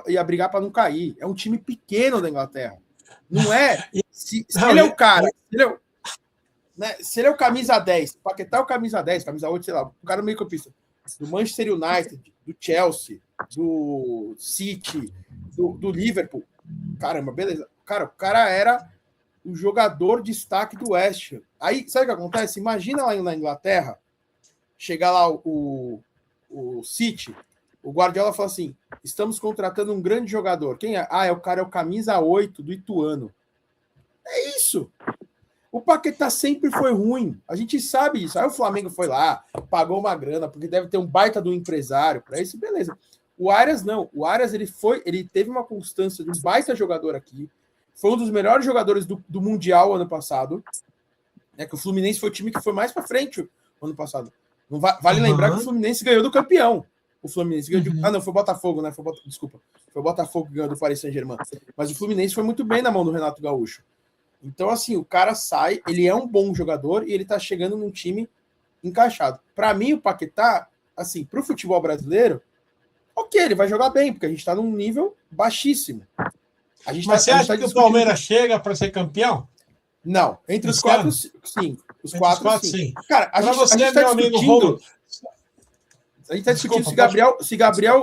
ia brigar para não cair. É um time pequeno da Inglaterra. Não é... Se ele é o cara... Se ele é o camisa 10, o Paquetá é o camisa 10, camisa 8, sei lá, o cara meio campista do Manchester United, do Chelsea, do City, do Liverpool. Caramba, beleza. Cara, o cara era o jogador de destaque do West Ham. Aí, sabe o que acontece? Imagina lá na Inglaterra, chegar lá o City, o Guardiola fala assim, estamos contratando um grande jogador. Quem é? É o camisa 8 do Ituano. É isso. O Paquetá sempre foi ruim. A gente sabe isso. Aí o Flamengo foi lá, pagou uma grana, porque deve ter um baita do empresário para isso, beleza. O Arias não. O Arias ele teve uma constância de um baita jogador aqui. foi um dos melhores jogadores do Mundial ano passado. Né, que o Fluminense foi o time que foi mais para frente o ano passado. Não vale lembrar que o Fluminense ganhou do campeão. O Fluminense ganhou de... não, foi o Botafogo, né? Desculpa. Foi o Botafogo que ganhou do Paris Saint-Germain. Mas o Fluminense foi muito bem na mão do Renato Gaúcho. Então, assim, o cara sai, ele é um bom jogador e ele tá chegando num time encaixado. Para mim, o Paquetá, assim, pro futebol brasileiro, ok, ele vai jogar bem, porque a gente tá num nível baixíssimo. Mas você acha que o Palmeiras chega para ser campeão? Não, entre os quatro, sim. Os quatro, sim. Cara, a gente tá discutindo... A gente tá discutindo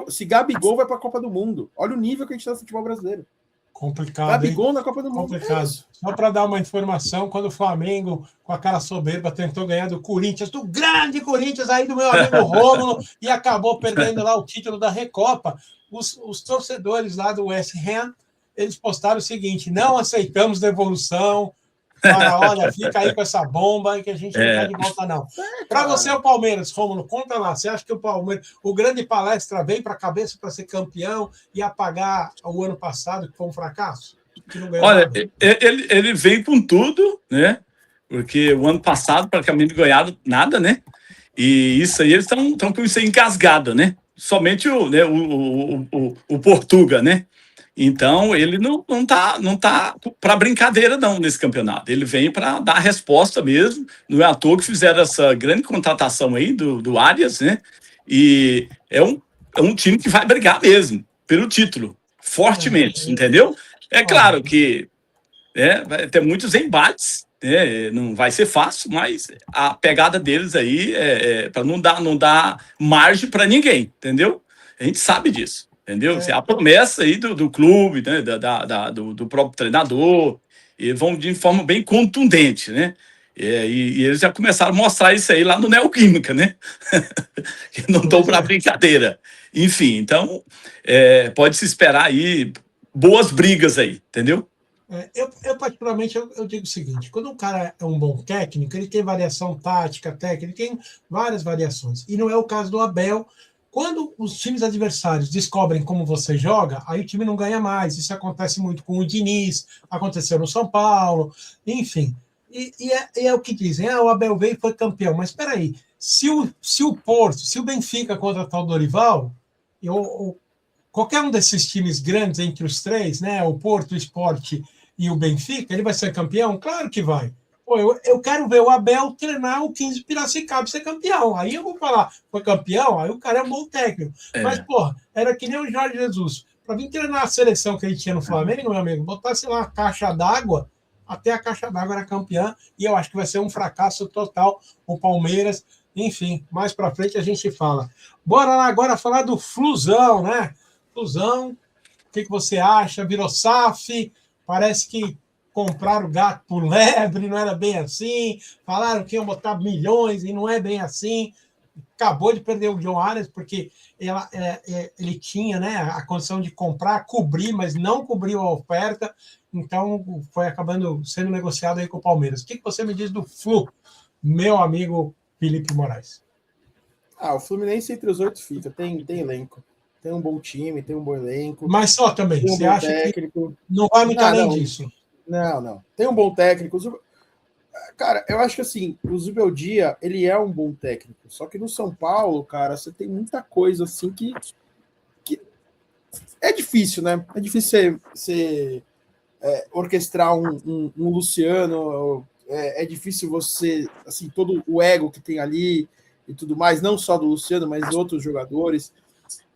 se Gabigol vai para a Copa do Mundo. Olha o nível que a gente tá no futebol brasileiro. Complicado, Gabigol na Copa do Mundo. Complicado. Só para dar uma informação, quando o Flamengo, com aquela soberba, tentou ganhar do Corinthians, do grande Corinthians aí do meu amigo Rômulo, e acabou perdendo lá o título da Recopa, os torcedores lá do West Ham, eles postaram o seguinte: não aceitamos devolução, olha, fica aí com essa bomba que a gente não está de volta, não. Para você, o Palmeiras, Rômulo, conta lá. Você acha que o Palmeiras, o grande palestra, veio para a cabeça para ser campeão e apagar o ano passado, que foi um fracasso? Olha, ele veio com tudo, né? Porque o ano passado praticamente ganharam nada, né? E isso aí eles estão com isso aí engasgado, né? Somente o Portuga, né? Então, ele não tá para brincadeira, não, nesse campeonato. Ele vem para dar a resposta mesmo. Não é à toa que fizeram essa grande contratação aí do Arias, né? E é um time que vai brigar mesmo pelo título, fortemente, entendeu? É claro que vai ter muitos embates, né? Não vai ser fácil, mas a pegada deles aí é para não dar margem para ninguém, entendeu? A gente sabe disso. Entendeu? A promessa aí do clube, né? do próprio treinador, e vão de forma bem contundente, né? E eles já começaram a mostrar isso aí lá no Neoquímica, né? Que não dão para brincadeira. Enfim, então pode se esperar aí boas brigas aí, entendeu? Eu particularmente, eu digo o seguinte: quando um cara é um bom técnico, ele tem variação tática, técnica, ele tem várias variações. E não é o caso do Abel. Quando os times adversários descobrem como você joga, aí o time não ganha mais. Isso acontece muito com o Diniz, aconteceu no São Paulo, enfim. E é o que dizem: o Abel veio e foi campeão. Mas espera aí, se o Porto, se o Benfica contratar o Dorival, qualquer um desses times grandes entre os três, né, o Porto, o Sport e o Benfica, ele vai ser campeão? Claro que vai. Pô, eu quero ver o Abel treinar o 15 Piracicaba e ser campeão. Aí eu vou falar, foi campeão? Aí o cara é um bom técnico. Mas, porra, era que nem o Jorge Jesus. Para vir treinar a seleção que ele tinha no Flamengo, meu amigo, botasse lá uma caixa d'água, até a caixa d'água era campeã, e eu acho que vai ser um fracasso total o Palmeiras. Enfim, mais para frente a gente fala. Bora lá agora falar do Flusão, né? Flusão, o que você acha? Virou SAF, parece que compraram o gato por lebre, não era bem assim, falaram que iam botar milhões e não é bem assim. Acabou de perder o John Arias, porque ele tinha, né, a condição de comprar, cobrir, mas não cobriu a oferta, então foi acabando sendo negociado aí com o Palmeiras. O que você me diz do Flu, meu amigo Felipe Moraes? O Fluminense entre os 8 fica, tem elenco. Tem um bom time, tem um bom elenco. Mas só também, você acha técnico. Que não vai muito além disso? Não. Tem um bom técnico. Cara, eu acho que assim, o Zubeldia, ele é um bom técnico. Só que no São Paulo, cara, você tem muita coisa assim que é difícil, né? É difícil você orquestrar um Luciano. É difícil você, assim, todo o ego que tem ali e tudo mais, não só do Luciano, mas de outros jogadores.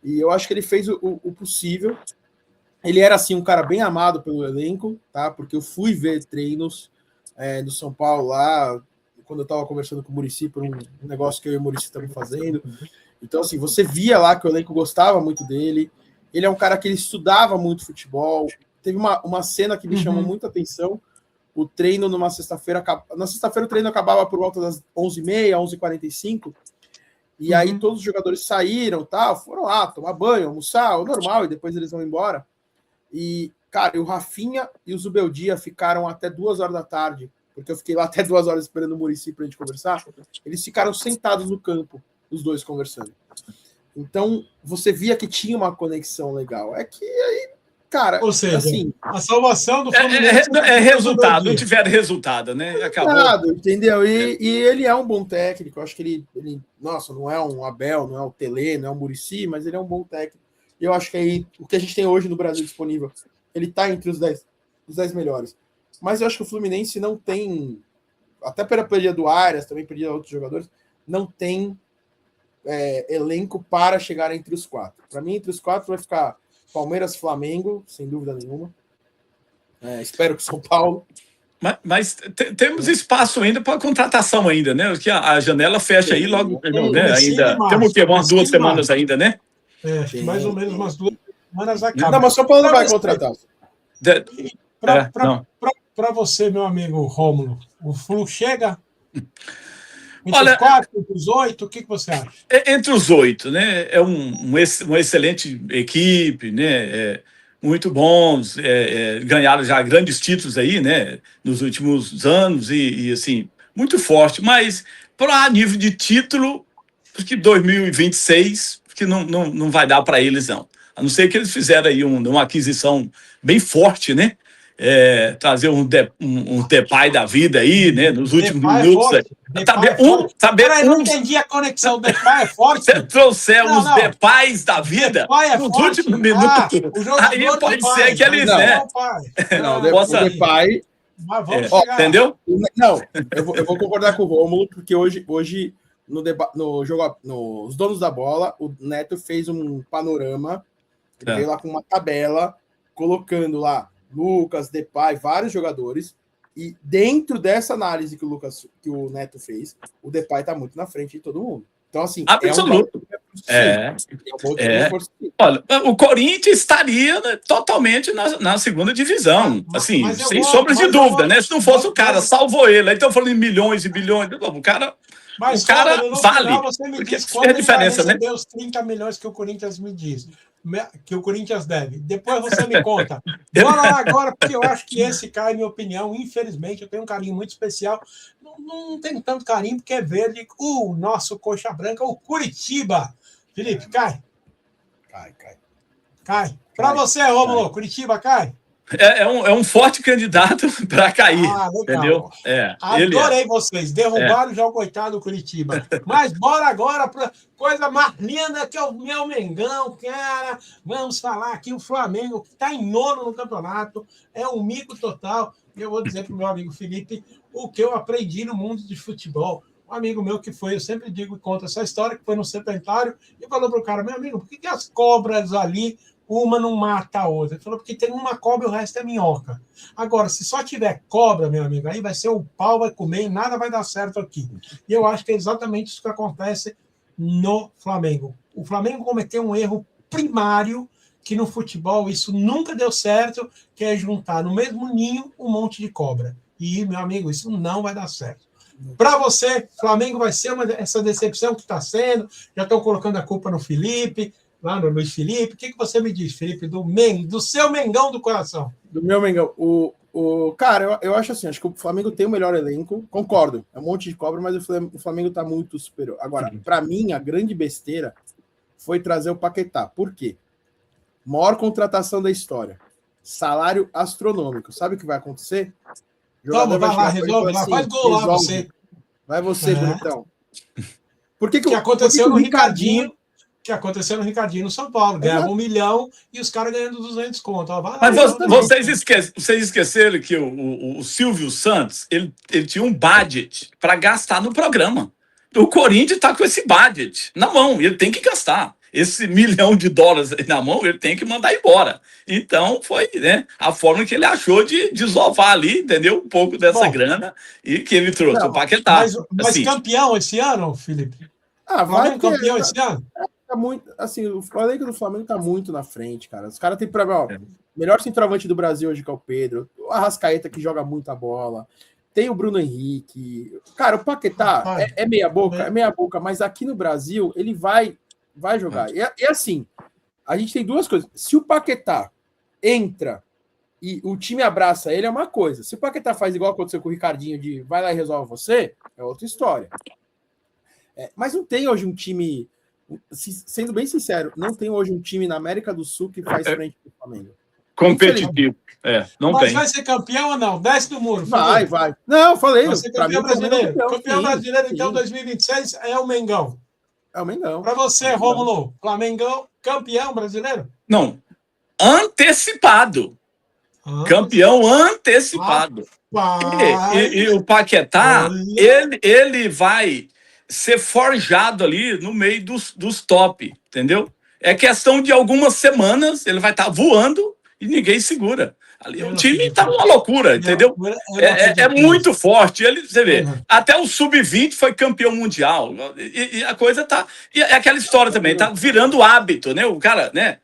E eu acho que ele fez o possível. Ele era, assim, um cara bem amado pelo elenco, tá? Porque eu fui ver treinos do São Paulo lá, quando eu estava conversando com o Muricy por um negócio que eu e o Muricy estavam fazendo. Então, assim, você via lá que o elenco gostava muito dele. Ele é um cara que ele estudava muito futebol. Teve uma cena que me chamou muita atenção. O treino numa sexta-feira... Na sexta-feira o treino acabava por volta das 11h30, 11h45. E aí todos os jogadores saíram, tal, foram lá tomar banho, almoçar, o normal, e depois eles vão embora. E, cara, o Rafinha e o Zubeldia ficaram até 2 horas da tarde, porque eu fiquei lá até 2 horas esperando o Muricy pra gente conversar. Eles ficaram sentados no campo, os dois conversando. Então, você via que tinha uma conexão legal. É que aí Cara, Ou seja, assim, a salvação do Fluminense É resultado, não tiver resultado, né? Acabou. nada, entendeu? E ele é um bom técnico. Eu acho que nossa, não é um Abel, não é o Tele, não é um Muricy, mas ele é um bom técnico. E eu acho que aí o que a gente tem hoje no Brasil disponível, ele tá entre os 10 melhores. Mas eu acho que o Fluminense não tem, até pela perda do Arias, também perda de outros jogadores, não tem elenco para chegar entre os 4. Para mim, entre os 4 vai ficar Palmeiras, Flamengo, sem dúvida nenhuma. Espero que São Paulo. Mas temos espaço ainda para contratação ainda, né? Que a janela fecha aí logo, né? Ainda temos o quê? Umas 2 semanas ainda, né? Acho que mais ou menos umas 2 semanas acaba. Não, mas São Paulo não vai contratar. Para você, meu amigo Rômulo, o Flu chega entre Olha, os 4, entre os 8, o que você acha? Entre os 8, né? É uma excelente equipe, né? Muito bons, ganharam já grandes títulos aí, né? Nos últimos anos e assim, muito forte. Mas para nível de título, acho que 2026, que não vai dar para eles, não. A não ser que eles fizeram aí uma aquisição bem forte, né? Trazer um Depay da vida aí, né? Nos últimos minutos. Não entendi a conexão. O Depay é forte. Se trouxer os Depays da vida nos últimos minutos, aí pode ser que eles, né? Não, o Depay. Entendeu? Não, eu vou concordar com o Rômulo, porque hoje no jogo, nos donos da bola, o Neto fez um panorama, ele veio lá com uma tabela, colocando lá Lucas, Depay, vários jogadores, e dentro dessa análise que o Neto fez, o Depay está muito na frente de todo mundo. Então, assim, absoluto. Olha, o Corinthians estaria totalmente na segunda divisão, assim, sem sombra de dúvida, né? Se não fosse o cara, salvou ele. Aí estão falando em milhões e bilhões. O cara vale. Final, você me porque diz quando é diferença, vai né? os 30 milhões que o Corinthians me diz, que o Corinthians deve. Depois você me conta. Bora lá agora, porque eu acho que esse cara, em minha opinião, infelizmente, eu tenho um carinho muito especial. Não tenho tanto carinho, porque é verde. O nosso coxa branca, o Curitiba. Felipe, cai. Cai. Para você, Rômulo, Curitiba cai. É um forte candidato para cair, entendeu? Adorei vocês, derrubaram já o coitado do Curitiba. Mas bora agora para coisa mais linda que é o meu Mengão, cara. Vamos falar aqui o Flamengo, que está em 9º no campeonato, é um mico total. E eu vou dizer para o meu amigo Felipe o que eu aprendi no mundo de futebol. Um amigo meu que foi, eu sempre digo e conto essa história, que foi no Serpentário e falou para o cara, meu amigo, por que as cobras ali uma não mata a outra? Ele falou, porque tem uma cobra e o resto é minhoca. Agora, se só tiver cobra, meu amigo, aí vai ser o pau vai comer e nada vai dar certo aqui. E eu acho que é exatamente isso que acontece no Flamengo. O Flamengo cometeu um erro primário, que no futebol isso nunca deu certo, que é juntar no mesmo ninho um monte de cobra. E, meu amigo, isso não vai dar certo. Para você, Flamengo vai ser essa decepção que está sendo, já estão colocando a culpa no Felipe, lá no Luiz Felipe. O que você me diz, Felipe, do seu Mengão do coração? Do meu Mengão. Cara, eu acho assim, acho que o Flamengo tem o melhor elenco, concordo, é um monte de cobra, mas o Flamengo está muito superior. Agora, para mim, a grande besteira foi trazer o Paquetá. Por quê? Maior contratação da história. Salário astronômico. Sabe o que vai acontecer? Vai lá, resolve lá, faz gol lá você. Vai você, bonitão. Por que aconteceu no Ricardinho? Que aconteceu no Ricardinho no São Paulo. Ganhava 1 milhão e os caras ganhando 200 conto. Mas vocês esqueceram que o Silvio Santos ele tinha um budget para gastar no programa. O Corinthians está com esse budget na mão, ele tem que gastar. Esse $1 milhão na mão, ele tem que mandar embora. Então, foi, né, a forma que ele achou de desovar ali, entendeu? Um pouco dessa grana e que ele trouxe o Paquetá. Mas assim, campeão esse ano, Felipe? Vai campeão esse ano? Tá muito, assim, o elenco do Flamengo tá muito na frente, cara. Os caras têm problema. Melhor centroavante do Brasil hoje que é o Pedro. O Arrascaeta que joga muita bola. Tem o Bruno Henrique. Cara, o Paquetá é meia boca, mas aqui no Brasil ele vai jogar. E assim, a gente tem duas coisas. Se o Paquetá entra e o time abraça ele, é uma coisa. Se o Paquetá faz igual aconteceu com o Ricardinho, de vai lá e resolve você, é outra história. Mas não tem hoje um time, sendo bem sincero, não tem hoje um time na América do Sul que faz frente pro Flamengo. competitivo. Não Mas tem. vai ser campeão ou não? Desce do muro. Vai. Não, eu falei. Vai ser pra mim, campeão brasileiro. campeão, Campeão sim, brasileiro, então, sim. 2026 é o Mengão. É o Mengão. Para você, Rômulo, Flamengão, campeão brasileiro? Não. Antecipado. Campeão antecipado. E o Paquetá, ele vai ser forjado ali no meio dos top, entendeu? É questão de algumas semanas, ele vai estar voando e ninguém segura. Ali, o time está uma loucura, entendeu? É muito forte. Você vê, até o Sub-20 foi campeão mundial. E a coisa tá... E é aquela história também, tá virando hábito, né? O cara, né?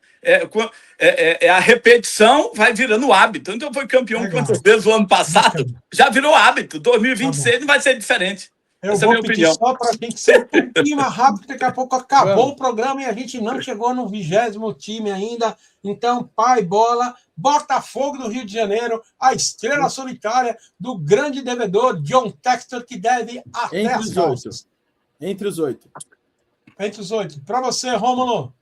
A repetição vai virando hábito. Então foi campeão quantas vezes o ano passado? Já virou hábito. 2026 não vai ser diferente. Eu Essa é a vou minha pedir opinião. só para a gente ser um pouquinho mais rápido, daqui a pouco acabou o programa e a gente não chegou no 20º time ainda. Então, pai, bola, Botafogo do Rio de Janeiro, a estrela solitária do grande devedor John Textor, que deve até Entre as os 8. calças. Entre os 8. Entre os 8. Para você, Rômulo.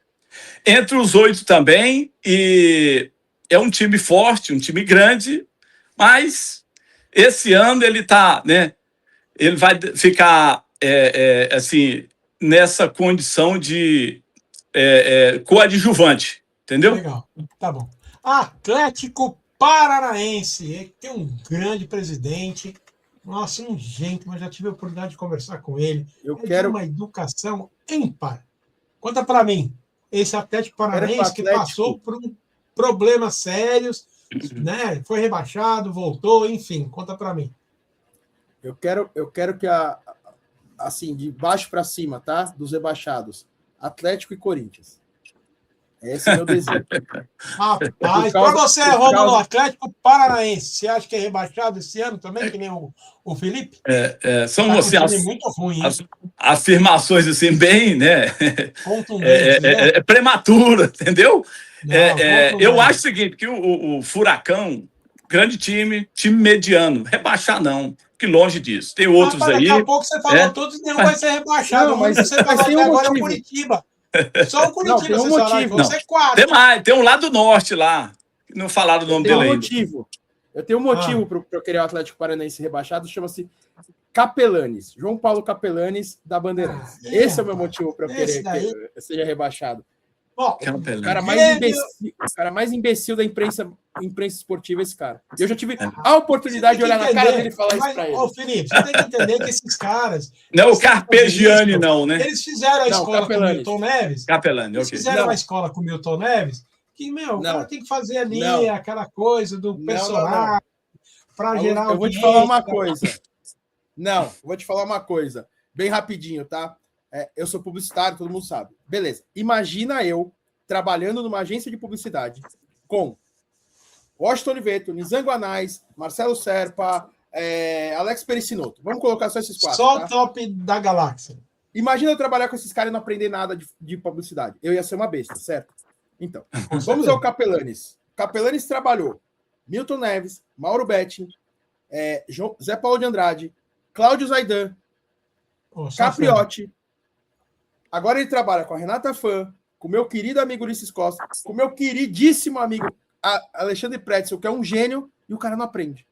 Entre os 8 também, e é um time forte, um time grande, mas esse ano ele tá, né? Ele vai ficar assim, nessa condição de coadjuvante, entendeu? Legal, tá bom. Atlético Paranaense, ele tem um grande presidente, nossa, um gente, mas já tive a oportunidade de conversar com ele. De uma educação ímpar. Conta para mim, esse Atlético Paranaense que passou por problemas sérios, né? Foi rebaixado, voltou, enfim, conta para mim. Eu quero que assim, de baixo para cima, tá? Dos rebaixados. Atlético e Corinthians. Esse é o meu desejo. Rapaz, para você, Rômulo, Atlético Paranaense, você acha que é rebaixado esse ano também, que nem o Felipe? São você muito ruim, as afirmações assim, bem, né? Contundente, né? Prematura, entendeu? Eu acho o seguinte, que o Furacão, grande time mediano, rebaixar não. Que longe disso. Tem outros aí. Daqui a pouco você falou todos e nenhum vai ser rebaixado. Não, mas você falou tem até um agora é o motivo. Curitiba. Só o Curitiba. Tem um motivo. Você é 4. Tem um lá do norte lá. Não falaram o nome dele ainda. Eu tenho um motivo para eu querer o Atlético Paranaense rebaixado, chama-se Capelanes. João Paulo Capelanes da Bandeirantes. Esse é o meu motivo para eu querer que seja rebaixado. Bom, o cara mais imbecil da imprensa esportiva, esse cara. Eu já tive a oportunidade de olhar na cara dele e falar isso para ele. Ô, Felipe, você tem que entender que esses caras... Não é o Carpegiani, não, né? Eles fizeram a escola com o Milton Neves. Capelani, Eles fizeram a escola com o Milton Neves, que, o cara tem que fazer ali aquela coisa do personagem para gerar... Eu vou te falar uma coisa. Vou te falar uma coisa. Bem rapidinho, tá? Eu sou publicitário, todo mundo sabe. Beleza. Imagina eu trabalhando numa agência de publicidade com Washington Oliveto, Nizango Anais, Marcelo Serpa, Alex Pericinoto. Vamos colocar só esses 4. Só o top da galáxia. Imagina eu trabalhar com esses caras e não aprender nada de publicidade. Eu ia ser uma besta, certo? Então, vamos ao Capelanes. Capelanes trabalhou Milton Neves, Mauro Betting, Zé Paulo de Andrade, Cláudio Zaidan, Capriotti. Agora ele trabalha com a Renata Fã, com o meu querido amigo Ulisses Costa, com o meu queridíssimo amigo Alexandre Pretzel, que é um gênio, e o cara não aprende.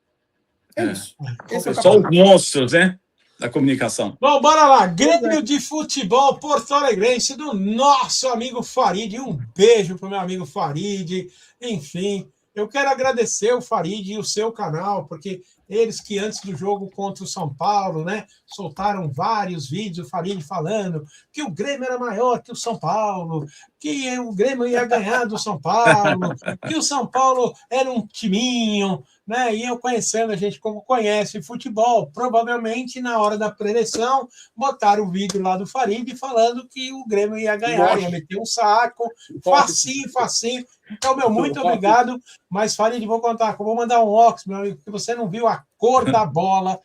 Isso. Esse só os monstros, né? Da comunicação. Bom, bora lá. Grêmio de Futebol Porto Alegrense do nosso amigo Farid. Um beijo pro meu amigo Farid. Enfim, eu quero agradecer o Farid e o seu canal, porque eles que antes do jogo contra o São Paulo, né, soltaram vários vídeos, o Farid falando que o Grêmio era maior que o São Paulo, que o Grêmio ia ganhar do São Paulo, que o São Paulo era um timinho, né? E eu conhecendo a gente como conhece futebol, provavelmente na hora da preleção botaram o vídeo lá do Farid falando que o Grêmio ia ganhar, ia meter um saco, facinho. Então, muito obrigado. Mas, Farid, vou contar, eu vou mandar um óculos, meu amigo, porque você não viu a cor da bola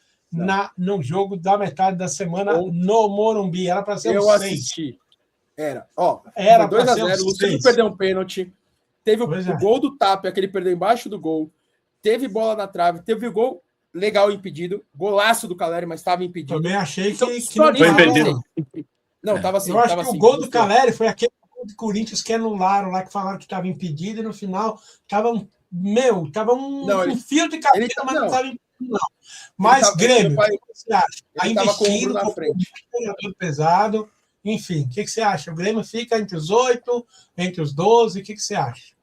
no jogo da metade da semana no Morumbi. Era para ser um 6. Eu assisti. Era 2-0, o Luciano perdeu um pênalti. Teve o gol do Tapia, que ele perdeu embaixo do gol. Teve bola na trave, teve o gol legal impedido. Golaço do Caleri, mas estava impedido. Também achei que não foi impedido. Não, estava assim. Eu acho que o gol do Caleri foi aquele do Corinthians que anularam lá, que falaram que estava impedido, e no final estava tava Não, um fio de cabelo, mas não estava não. Mas Grêmio, o que você acha? Está investindo na frente. Jogador pesado. Enfim, o que você acha? O Grêmio fica entre os 8, entre os 12, o que você acha?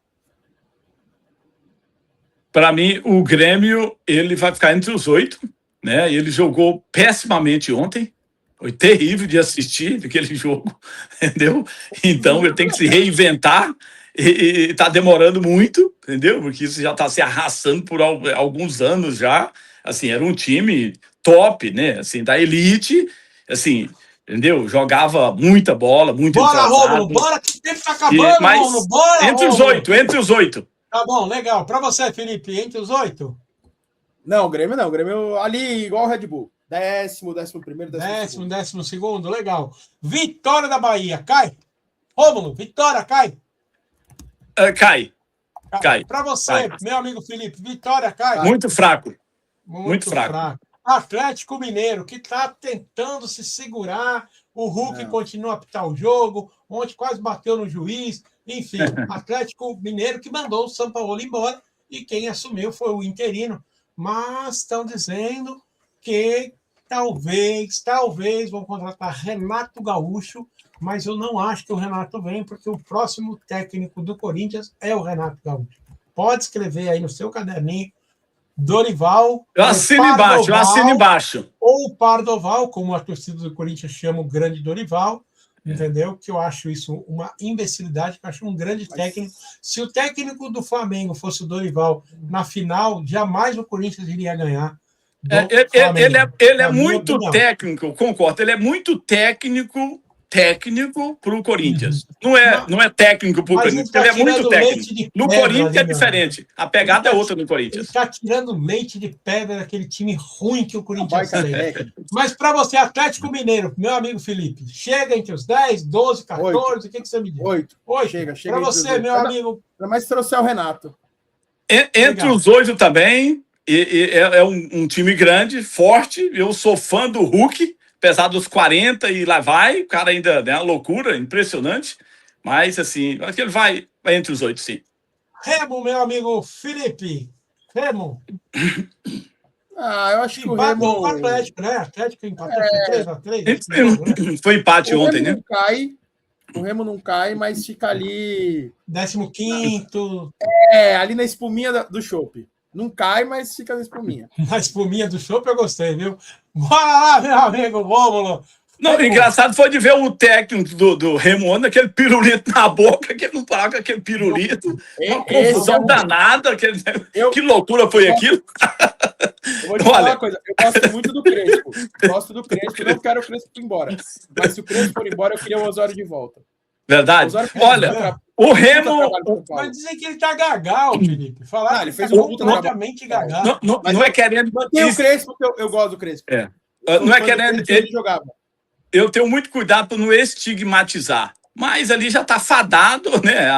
Para mim, o Grêmio ele vai ficar entre os 8, né? Ele jogou pessimamente ontem. Foi terrível de assistir aquele jogo, entendeu? Então ele tem que se reinventar e está demorando muito, entendeu? Porque isso já está se arrastando por alguns anos já. Assim, era um time top, né? Assim, da elite, assim, entendeu? Jogava muita bola, muito Bora, entrosado. Rômulo, bora que o tempo está acabando, Mas Rômulo, bora, entre os Rômulo. 8, entre os 8. Tá bom, legal. Para você, Felipe, entre os 8? Não, o Grêmio ali igual o Red Bull. 11º, 12º, legal. Vitória da Bahia, cai? Rômulo, Vitória, cai? Cai. Para você, Cai. meu amigo Felipe, Vitória, cai? Muito fraco. Muito fraco. Atlético Mineiro, que está tentando se segurar. O Hulk continua a apitar o jogo. Ontem quase bateu no juiz. Enfim, Atlético Mineiro que mandou o São Paulo embora. E quem assumiu foi o interino. Mas estão dizendo que talvez vão contratar Renato Gaúcho. Mas eu não acho que o Renato vem, porque o próximo técnico do Corinthians é o Renato Gaúcho. Pode escrever aí no seu caderninho. Dorival. Eu assino embaixo. Ou o Pardoval, como a torcida do Corinthians chama o grande Dorival, entendeu? Que eu acho isso uma imbecilidade, que eu acho um grande técnico. Se o técnico do Flamengo fosse o Dorival na final, jamais o Corinthians iria ganhar. Ele é muito técnico, eu concordo. Ele é muito técnico para o Corinthians. Não é técnico para o Corinthians, ele é muito técnico. No Corinthians é diferente. A pegada é outra no Corinthians. Ele está tirando leite de pedra daquele time ruim que o Corinthians tem. Mas para você, Atlético Mineiro, meu amigo Felipe, chega entre os 10, 12, 14, o que você me diz? 8. Chega. Para você, meu amigo. Mas trouxer o Renato. Entre os 8 também, é um time grande, forte. Eu sou fã do Hulk. Apesar dos 40 e lá vai, o cara ainda é uma loucura, impressionante. Mas, assim, acho que ele vai entre os 8, sim. Remo, meu amigo Felipe. Remo. Eu acho que o Remo... Empatou com o Atlético, né? Atlético empatou com 3x3. Foi empate ontem, né? O Remo não cai, mas fica ali... 15º. Ali na espuminha do chopp. Não cai, mas fica na espuminha. Na espuminha do chopp eu gostei, viu? Bora lá, meu amigo Rômulo. Não, engraçado foi de ver o técnico do Remo aquele pirulito na boca, que ele não parava com aquele pirulito. Uma confusão danada. Que loucura foi aquilo? Eu vou te falar uma coisa, eu gosto muito do Crespo. Não quero o Crespo ir embora. Mas se o Crespo for embora, eu queria o Osório de volta. Verdade? Olha, o Remo... Mas dizem que ele tá gagal, Felipe. Falar ele fez um puta completamente gagal. Não é querendo... Mantém o Crespo, eu gosto do Crespo. Não é querendo... Ele jogava. Eu tenho muito cuidado para não estigmatizar. Mas ali já está fadado, né?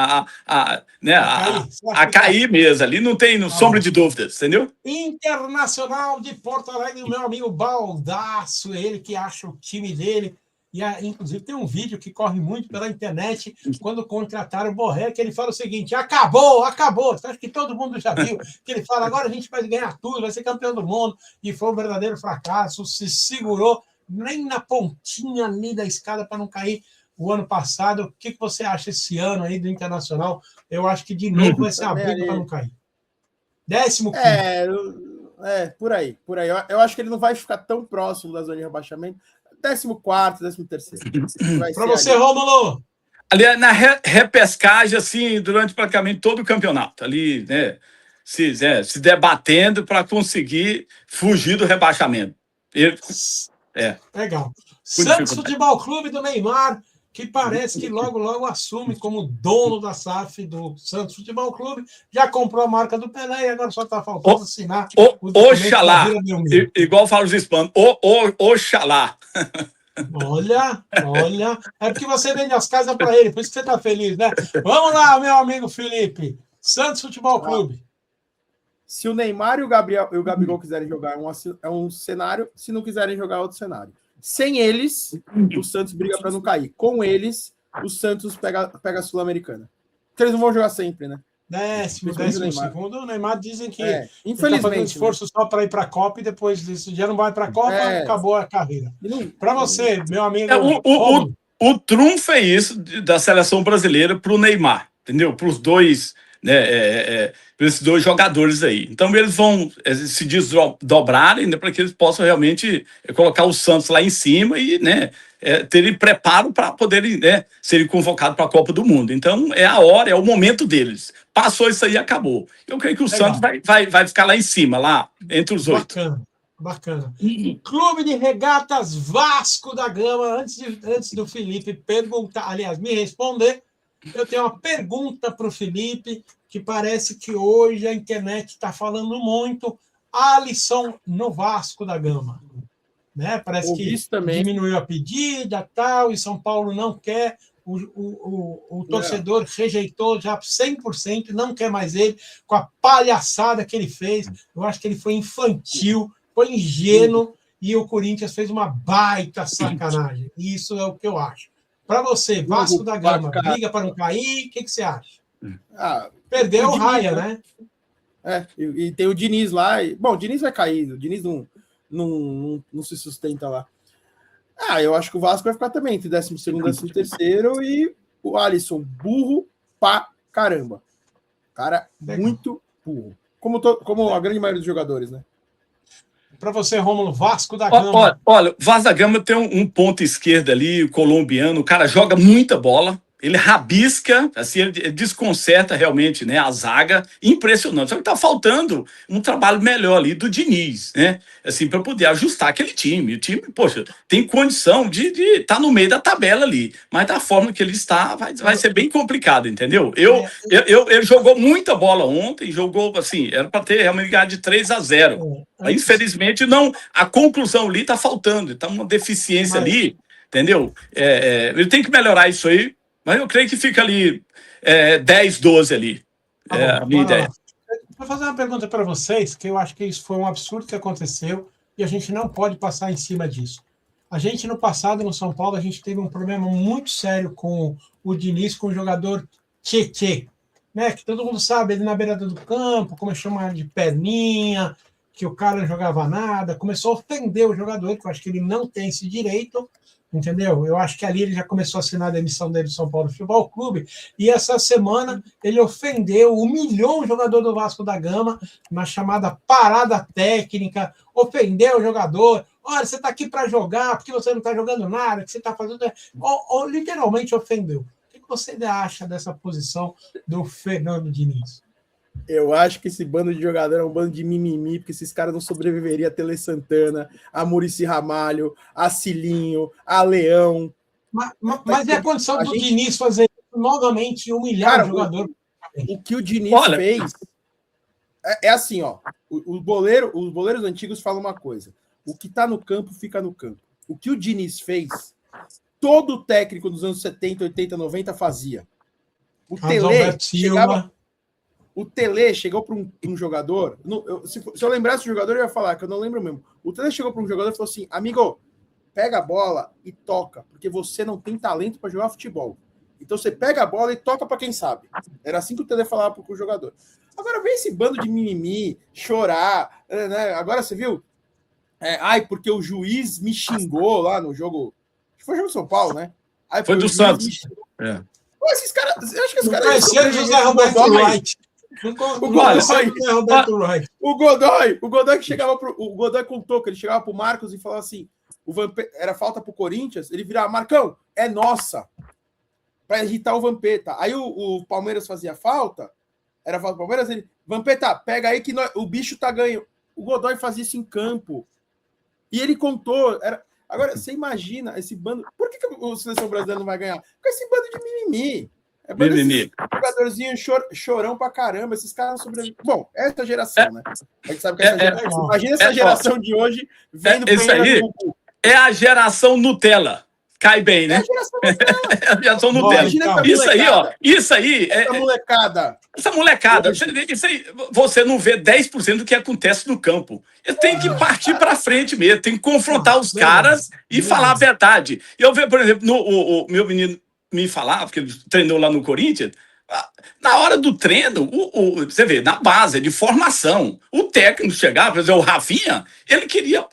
A cair mesmo. Ali não tem sombra de dúvidas, entendeu? Internacional de Porto Alegre, o meu amigo Baldasso, ele que acha o time dele. E, inclusive, tem um vídeo que corre muito pela internet, quando contrataram o Borré, que ele fala o seguinte: acabou. Acho que todo mundo já viu. Que ele fala, agora a gente vai ganhar tudo, vai ser campeão do mundo. E foi um verdadeiro fracasso, se segurou nem na pontinha ali da escada para não cair o ano passado. O que você acha esse ano aí do Internacional? Eu acho que de novo vai ser a briga para não cair. 15º. Por aí. Eu acho que ele não vai ficar tão próximo da zona de rebaixamento. 14º, 13º. Para você, Rômulo. Ali na repescagem, assim, durante praticamente todo o campeonato. Ali, né? Se debatendo para conseguir fugir do rebaixamento. Legal. Santos Futebol Clube do Neymar, que parece que logo assume como dono da SAF do Santos Futebol Clube, já comprou a marca do Pelé e agora só está faltando assinar. Oxalá, igual fala os hispanos, oxalá. Olha, é porque você vende as casas para ele, por isso que você está feliz, né? Vamos lá, meu amigo Felipe, Santos Futebol Clube. Se o Neymar e o Gabigol quiserem jogar, é um cenário. Se não quiserem jogar, é outro cenário. Sem eles, o Santos briga para não cair. Com eles, o Santos pega a Sul-Americana. Porque eles não vão jogar sempre, né? 12º. O Neymar dizem que ele está fazendo infelizmente, esforço só para ir para a Copa e depois disso já não vai para a Copa, acabou a carreira. Para você, meu amigo. O trunfo é isso da seleção brasileira para o Neymar, entendeu? Para os dois, né? Para esses dois jogadores aí. Então eles vão se desdobrarem, né, para que eles possam realmente colocar o Santos lá em cima e, né, terem preparo para poderem, né, serem convocados para a Copa do Mundo. Então é a hora, é o momento deles. Passou isso aí, acabou. Eu creio que o Santos vai ficar lá em cima, lá entre os 8. Bacana. Clube de Regatas Vasco da Gama. Antes do Felipe perguntar, aliás, me responder, eu tenho uma pergunta para o Felipe, que parece que hoje a internet está falando muito. Alisson no Vasco da Gama. Né? Parece que diminuiu a pedida, tal, e São Paulo não quer. O torcedor rejeitou já 100%, não quer mais ele, com a palhaçada que ele fez. Eu acho que ele foi infantil, foi ingênuo, e o Corinthians fez uma baita sacanagem. Isso é o que eu acho. Para você, Vasco da Gama, briga para não cair, o que você acha? Perdeu o Raia, né? E tem o Diniz lá. Bom, o Diniz vai cair, o Diniz não se sustenta lá. Eu acho que o Vasco vai ficar também entre 12º e 13º, e o Alisson, burro pra caramba. Cara, muito burro. Como a grande maioria dos jogadores, né? Para você, Rômulo, Vasco da Gama. Olha, o Vasco da Gama tem um ponto esquerdo ali, o colombiano, o cara joga muita bola. Ele rabisca, assim, ele desconcerta realmente, né, a zaga, impressionante. Só que tá faltando um trabalho melhor ali do Diniz, né, assim, para poder ajustar aquele time. O time, poxa, tem condição de estar no meio da tabela ali, mas da forma que ele está, vai ser bem complicado, entendeu? Ele jogou muita bola ontem, jogou, assim, era para ter realmente ganhado de 3-0. Infelizmente, não, a conclusão ali tá faltando, tá uma deficiência ali, entendeu? Ele tem que melhorar isso aí. Mas eu creio que fica ali 10-12 ali. A minha ideia. Vou fazer uma pergunta para vocês, que eu acho que isso foi um absurdo que aconteceu e a gente não pode passar em cima disso. A gente, no passado, no São Paulo, a gente teve um problema muito sério com o Diniz, com o jogador Tietê, né? Que todo mundo sabe, ele na beirada do campo, começou a chamar de perninha, que o cara não jogava nada, começou a ofender o jogador, que eu acho que ele não tem esse direito. Entendeu? Eu acho que ali ele já começou a assinar a demissão dele do São Paulo Futebol Clube, e essa semana ele ofendeu, humilhou o jogador do Vasco da Gama na chamada parada técnica, ofendeu o jogador. Olha, você está aqui para jogar, porque você não está jogando nada, que você está fazendo. Ou literalmente ofendeu. O que você acha dessa posição do Fernando Diniz? Eu acho que esse bando de jogador é um bando de mimimi, porque esses caras não sobreviveriam a Tele Santana, a Muricy Ramalho, a Cilinho, a Leão. Mas é a condição do Diniz fazer isso novamente e humilhar o jogador? O que o Diniz fez é assim, ó. Os boleiros antigos falam uma coisa: o que tá no campo, fica no campo. O que o Diniz fez, todo técnico dos anos 70, 80, 90 fazia. O Tele chegou para um jogador. Se eu lembrasse do jogador, eu ia falar, que eu não lembro mesmo. O Tele chegou para um jogador e falou assim: amigo, pega a bola e toca, porque você não tem talento para jogar futebol. Então você pega a bola e toca para quem sabe. Era assim que o Tele falava para o jogador. Agora vem esse bando de mimimi, chorar. Né? Agora você viu? Porque o juiz me xingou lá no jogo. Foi o jogo do São Paulo, né? Foi do Santos. Esses caras. Eu acho que os caras. Conheceram José Roberto Wright. O Godoy que chegava o Godoy contou que ele chegava pro Marcos e falava assim: era falta pro Corinthians, ele virava: Marcão, é nossa, para irritar o Vampeta. Aí o Palmeiras fazia falta, era falta pro Palmeiras, ele: Vampeta, pega aí que o bicho tá ganho. O Godoy fazia isso em campo e ele contou. Agora você imagina esse bando. Por que o seleção brasileira não vai ganhar? Com esse bando de mimimi. Jogadorzinho chorão pra caramba, esses caras não sobrevivem. Bom, essa geração, né? A gente sabe que essa geração. Imagina essa geração de hoje vendo isso aí é a geração Nutella. Cai bem, né? É a geração Nutella. Isso aí. Essa molecada. Isso aí, você não vê 10% do que acontece no campo. Tem que partir pra frente mesmo, tem que confrontar os caras e falar a verdade. Eu vejo, por exemplo, o meu menino me falava, porque ele treinou lá no Corinthians, Na hora do treino, você vê, na base de formação, o técnico chegava, por exemplo, o Rafinha, ele queria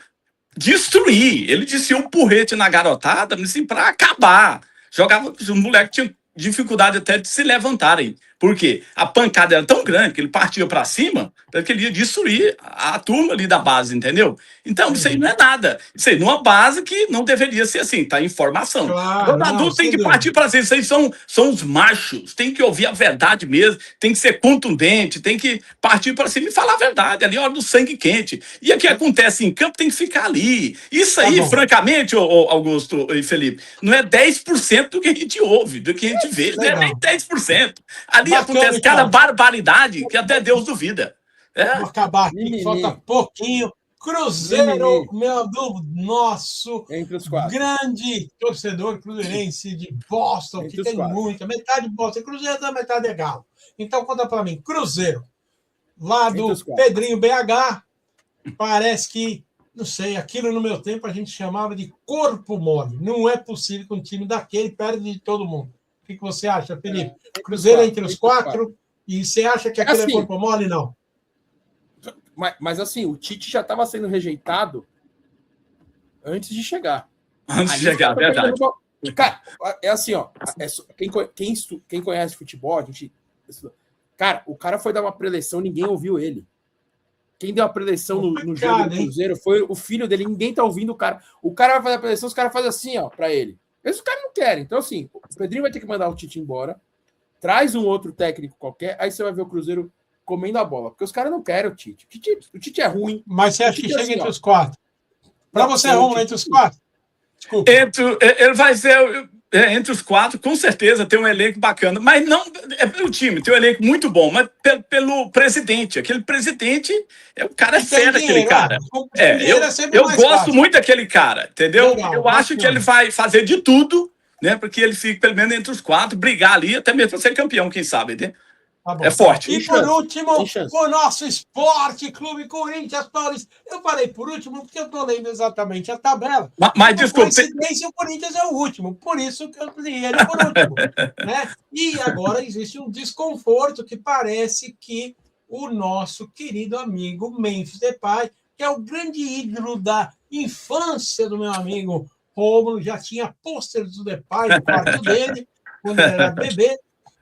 destruir. Ele descia um porrete na garotada, assim, para acabar. Jogava, os moleques tinham dificuldade até de se levantarem. Por quê? A pancada era tão grande que ele partia para cima, que ele ia destruir a turma ali da base, entendeu? Então, isso aí não é nada. Isso aí numa base que não deveria ser assim, tá em formação. Claro, O adulto tem que partir para isso. Isso aí são os machos, tem que ouvir a verdade mesmo, tem que ser contundente, tem que partir para cima e falar a verdade, ali é hora do sangue quente. E o que acontece em campo tem que ficar ali. Isso aí, francamente, Augusto e Felipe, não é 10% do que a gente ouve, do que a gente vê, não é nem 10%. Ali acontece cada barbaridade que até Deus duvida. Vou acabar aqui, falta pouquinho. Cruzeiro, do nosso grande torcedor cruzeirense de Boston, que tem muita, metade de Boston é Cruzeiro, metade é Galo. Então, conta para mim, Cruzeiro, lá do Pedrinho BH, parece que, não sei, aquilo no meu tempo a gente chamava de corpo mole. Não é possível que um time daquele perde de todo mundo. O que você acha, Felipe? Cruzeiro entre os quatro, e você acha que aquilo é corpo mole? Não. Mas assim, o Tite já estava sendo rejeitado antes de chegar. Antes de chegar, verdade. Cara, é assim, ó. Quem conhece futebol, a gente. Cara, o cara foi dar uma preleção, ninguém ouviu ele. Quem deu a preleção no jogo do Cruzeiro foi o filho dele, ninguém tá ouvindo o cara. O cara vai fazer a preleção, os caras fazem assim, ó, pra ele. Esses caras não querem. Então, assim, o Pedrinho vai ter que mandar o Tite embora, traz um outro técnico qualquer, aí você vai ver o Cruzeiro comendo a bola. Porque os caras não querem o Tite. O Tite é ruim. Mas você acha que chega entre os quatro? Pra você é ruim entre os quatro? Desculpa. Ele vai ser... entre os quatro, com certeza, tem um elenco bacana. Mas não é pelo time, tem um elenco muito bom, mas pelo presidente. Aquele presidente, o cara é fera, aquele cara. Eu gosto muito daquele cara, entendeu? Legal, eu acho que ele vai fazer de tudo, né? Porque ele fica pelo menos entre os quatro, brigar ali, até mesmo para ser campeão, quem sabe, né? Tá é forte. E por último, o nosso Esporte Clube Corinthians Paulista. Eu falei por último porque eu estou lendo exatamente a tabela. Mas desculpa. O Corinthians é o último, por isso que eu li ele por último. Né? E agora existe um desconforto que parece que o nosso querido amigo Memphis Depay, que é o grande ídolo da infância do meu amigo Rômulo, já tinha pôsteres do Depay no quarto dele, quando ele era bebê.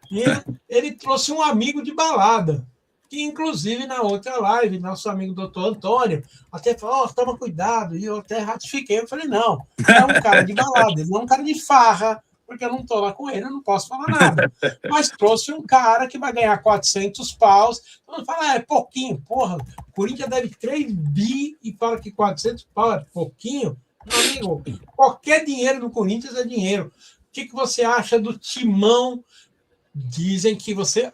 E ele trouxe um amigo de balada, que inclusive na outra live, nosso amigo doutor Antônio, até falou, toma cuidado, e eu até ratifiquei, eu falei, não, é um cara de balada, ele não é um cara de farra, porque eu não estou lá com ele, eu não posso falar nada. Mas trouxe um cara que vai ganhar 400 paus, então fala, é pouquinho, porra, o Corinthians deve 3 bi e fala que 400 pau é pouquinho. Meu amigo, qualquer dinheiro do Corinthians é dinheiro. O que você acha do timão? Dizem que você...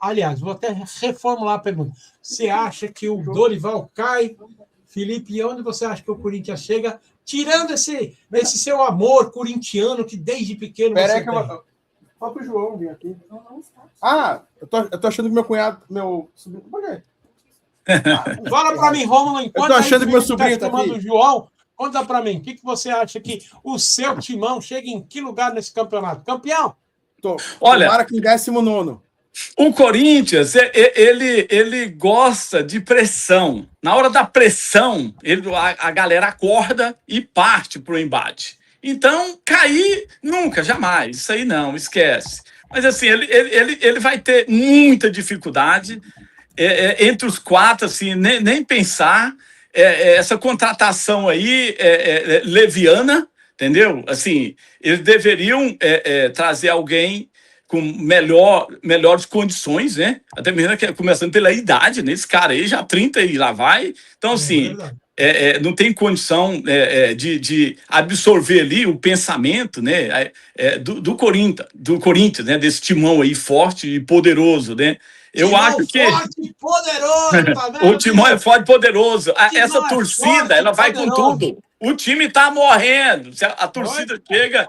Aliás, vou até reformular a pergunta. Você acha que o Dorival cai? Felipe, e onde você acha que o Corinthians chega? Tirando esse seu amor corintiano que desde pequeno você tem. Fala pro João vir aqui. Eu tô achando que meu cunhado... Meu sobrinho... Por quê? Fala para mim, Rômulo, enquanto eu tô achando que meu sobrinho tá aqui. O João, conta para mim, o que você acha que o seu timão chega em que lugar nesse campeonato? Campeão? Olha, tomara que em 19º. O Corinthians, ele gosta de pressão. Na hora da pressão, a galera acorda e parte para o embate. Então, cair nunca, jamais. Isso aí não, esquece. Mas assim, ele vai ter muita dificuldade entre os quatro, assim, nem pensar. Essa contratação aí leviana, entendeu? Assim, eles deveriam trazer alguém com melhores condições, né? Até mesmo começando pela idade, né? Esse cara aí já 30 e lá vai. Então, assim, não tem condição de absorver ali o pensamento, né? Do Corinthians, né? Desse timão aí forte e poderoso, né? Eu acho que forte e poderoso, tá vendo? O timão é forte e poderoso. Essa torcida, ela vai com tudo. O time tá morrendo. A torcida chega,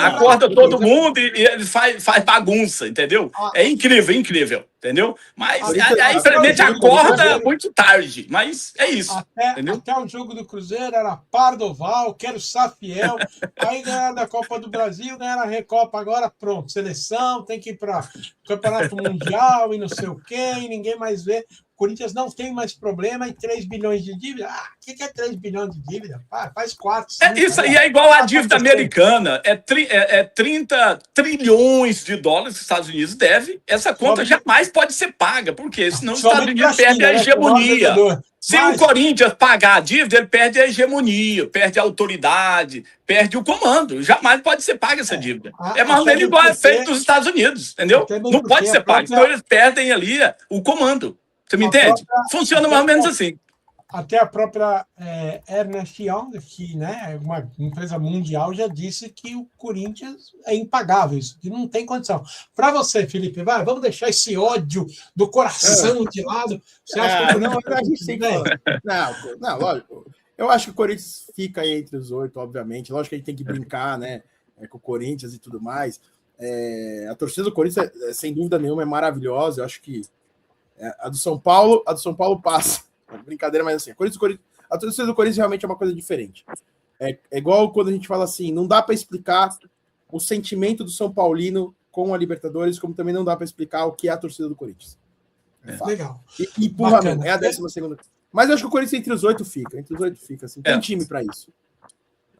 acorda todo mundo e ele faz bagunça, entendeu? É incrível, incrível, entendeu? Mas aí, infelizmente, acorda muito tarde. Mas é isso. Até o jogo do Cruzeiro era Pardoval, quero Safiel. Aí ganharam da Copa do Brasil, ganharam a Recopa. Agora pronto, seleção, tem que ir para Campeonato Mundial e não sei o quê, e ninguém mais vê. O Corinthians não tem mais problema em 3 bilhões de dívida. O que é 3 bilhões de dívida? Faz 4, 5. Isso aí é igual a dívida americana. É 30 trilhões de dólares que os Estados Unidos devem. Essa conta jamais pode ser paga, porque senão os Estados Unidos perdem a hegemonia. Se o Corinthians pagar a dívida, ele perde a hegemonia, perde a autoridade, perde o comando. Jamais pode ser paga essa dívida. É mais ou menos igual é feito nos Estados Unidos, entendeu? Não pode ser paga, senão eles perdem ali o comando. Você me entende? Funciona mais ou menos assim. Até a própria Ernst Young, que é uma empresa mundial, já disse que o Corinthians é impagável, isso, que não tem condição. Para você, Felipe, vamos deixar esse ódio do coração de lado. Você acha que não? A gente tem que... Não, lógico. Eu acho que o Corinthians fica aí entre os 8, obviamente. Lógico que a gente tem que brincar, né, com o Corinthians e tudo mais. A torcida do Corinthians, sem dúvida nenhuma, é maravilhosa. Eu acho que a do São Paulo passa. Brincadeira, mas assim, a torcida do Corinthians realmente é uma coisa diferente. É igual quando a gente fala assim, não dá para explicar o sentimento do São Paulino com a Libertadores, como também não dá para explicar o que é a torcida do Corinthians. Legal. E porra, não, é a 12ª. Mas eu acho que o Corinthians entre os 8 fica. Assim, tem time para isso.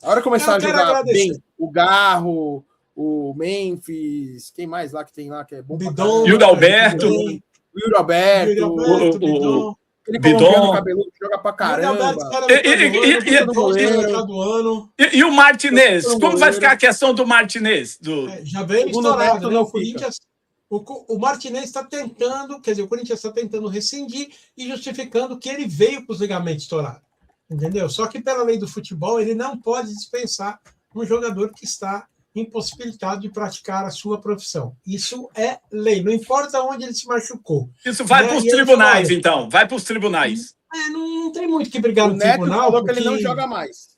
A hora que começar a jogar bem, o Garro, o Memphis, quem mais lá que tem lá que é bom? E o Alberto. O Yuri Alberto. Ele colombiano cabeludo, joga pra caramba. E o Martinez? Como vai ficar a questão do Martinez? Já veio estourado, né? O Corinthians... O Martinez está tentando, quer dizer, o Corinthians está tentando rescindir e justificando que ele veio com os ligamentos estourados. Entendeu? Só que pela lei do futebol, ele não pode dispensar um jogador que está impossibilitado de praticar a sua profissão. Isso é lei, não importa onde ele se machucou. Isso vai para os tribunais, então. Vai para os tribunais. Não tem muito que brigar no Neto tribunal. Falou que ele não joga mais.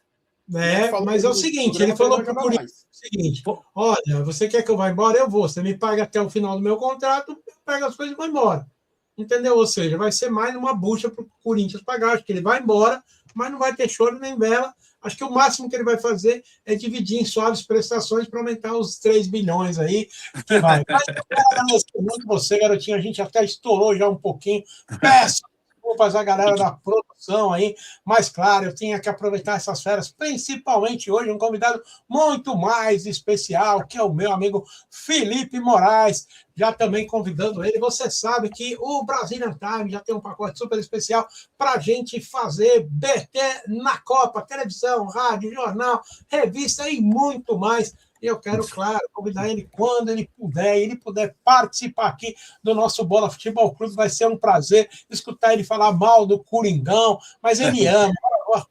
Mas é o seguinte, ele falou para o Corinthians o seguinte, olha, você quer que eu vá embora? Eu vou. Você me paga até o final do meu contrato, eu pego as coisas e vou embora. Entendeu? Ou seja, vai ser mais uma bucha para o Corinthians pagar. Acho que ele vai embora, mas não vai ter choro nem vela. Acho que o máximo que ele vai fazer é dividir em suaves prestações para aumentar os 3 bilhões aí. Que vai. Mas eu quero agradecer muito você, garotinho. A gente até estourou já um pouquinho. Peço desculpas à galera da produção aí. Mas, claro, eu tinha que aproveitar essas férias, principalmente hoje, um convidado muito mais especial, que é o meu amigo Felipe Moraes. Já também convidando ele. Você sabe que o Brazilian Time já tem um pacote super especial para a gente fazer BT na Copa, televisão, rádio, jornal, revista e muito mais. Eu quero, claro, convidar ele quando ele puder participar aqui do nosso Bola Futebol Clube. Vai ser um prazer escutar ele falar mal do Coringão, mas ele ama.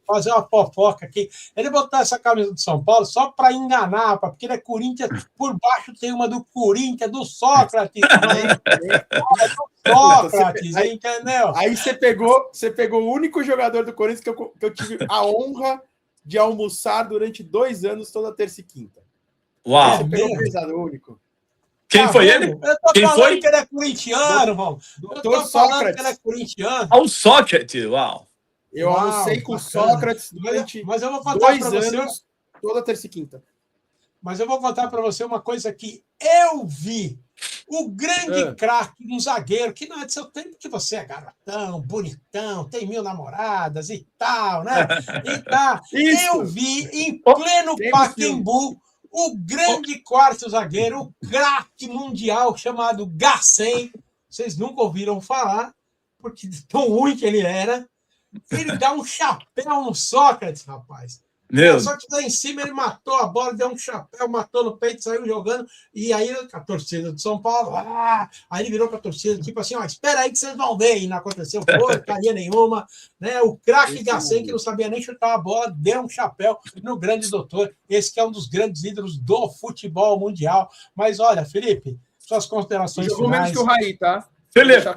Fazer uma fofoca aqui. Ele botou essa camisa do São Paulo só para enganar, porque ele é Corinthians. Por baixo tem uma do Corinthians, do Sócrates. Sócrates, entendeu? Aí você pegou o único jogador do Corinthians que eu tive a honra de almoçar durante 2 anos, toda terça e quinta. Uau! Você pegou o pesado, o único. Quem foi ele? Eu tô falando que ele é corintiano, irmão. Eu tô falando que ele é corintiano. O Sócrates, uau! Eu almocei com Sócrates durante 2 anos, toda terça e quinta. Mas eu vou contar para você uma coisa que eu vi. O grande craque, um zagueiro, que não é do seu tempo, que você é garotão, bonitão, tem 1000 namoradas e tal, né? Eu vi em pleno Pacaembu o grande quarto zagueiro, o craque mundial chamado Gassen. Vocês nunca ouviram falar, porque tão ruim que ele era. Ele dá um chapéu no Sócrates, rapaz. Só que lá em cima ele matou a bola, deu um chapéu, matou no peito, saiu jogando. E aí a torcida de São Paulo, aí ele virou para a torcida, tipo assim, espera aí que vocês vão ver. E não aconteceu porcaria nenhuma. Né? O craque Gassen, que não sabia nem chutar a bola, deu um chapéu no grande doutor. Esse que é um dos grandes ídolos do futebol mundial. Mas olha, Felipe, suas considerações jogou finais. Menos que o Raí, tá? Felipe,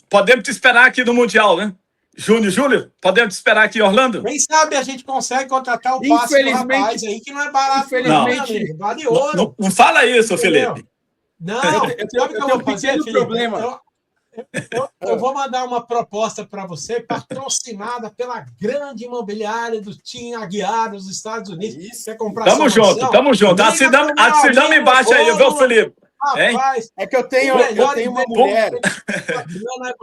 podemos te esperar aqui no Mundial, né? Júnior, podemos esperar aqui em Orlando? Quem sabe a gente consegue contratar o passe do rapaz aí, que não é barato. Infelizmente, vale ouro. Não fala isso, Felipe. Não, eu tenho um pequeno problema. Eu vou mandar uma proposta para você, patrocinada pela grande imobiliária do Tim Aguiar nos Estados Unidos. Quer comprar Tamo junto. Assinamos embaixo aí, viu, Felipe? Rapaz, é que eu tenho uma mulher.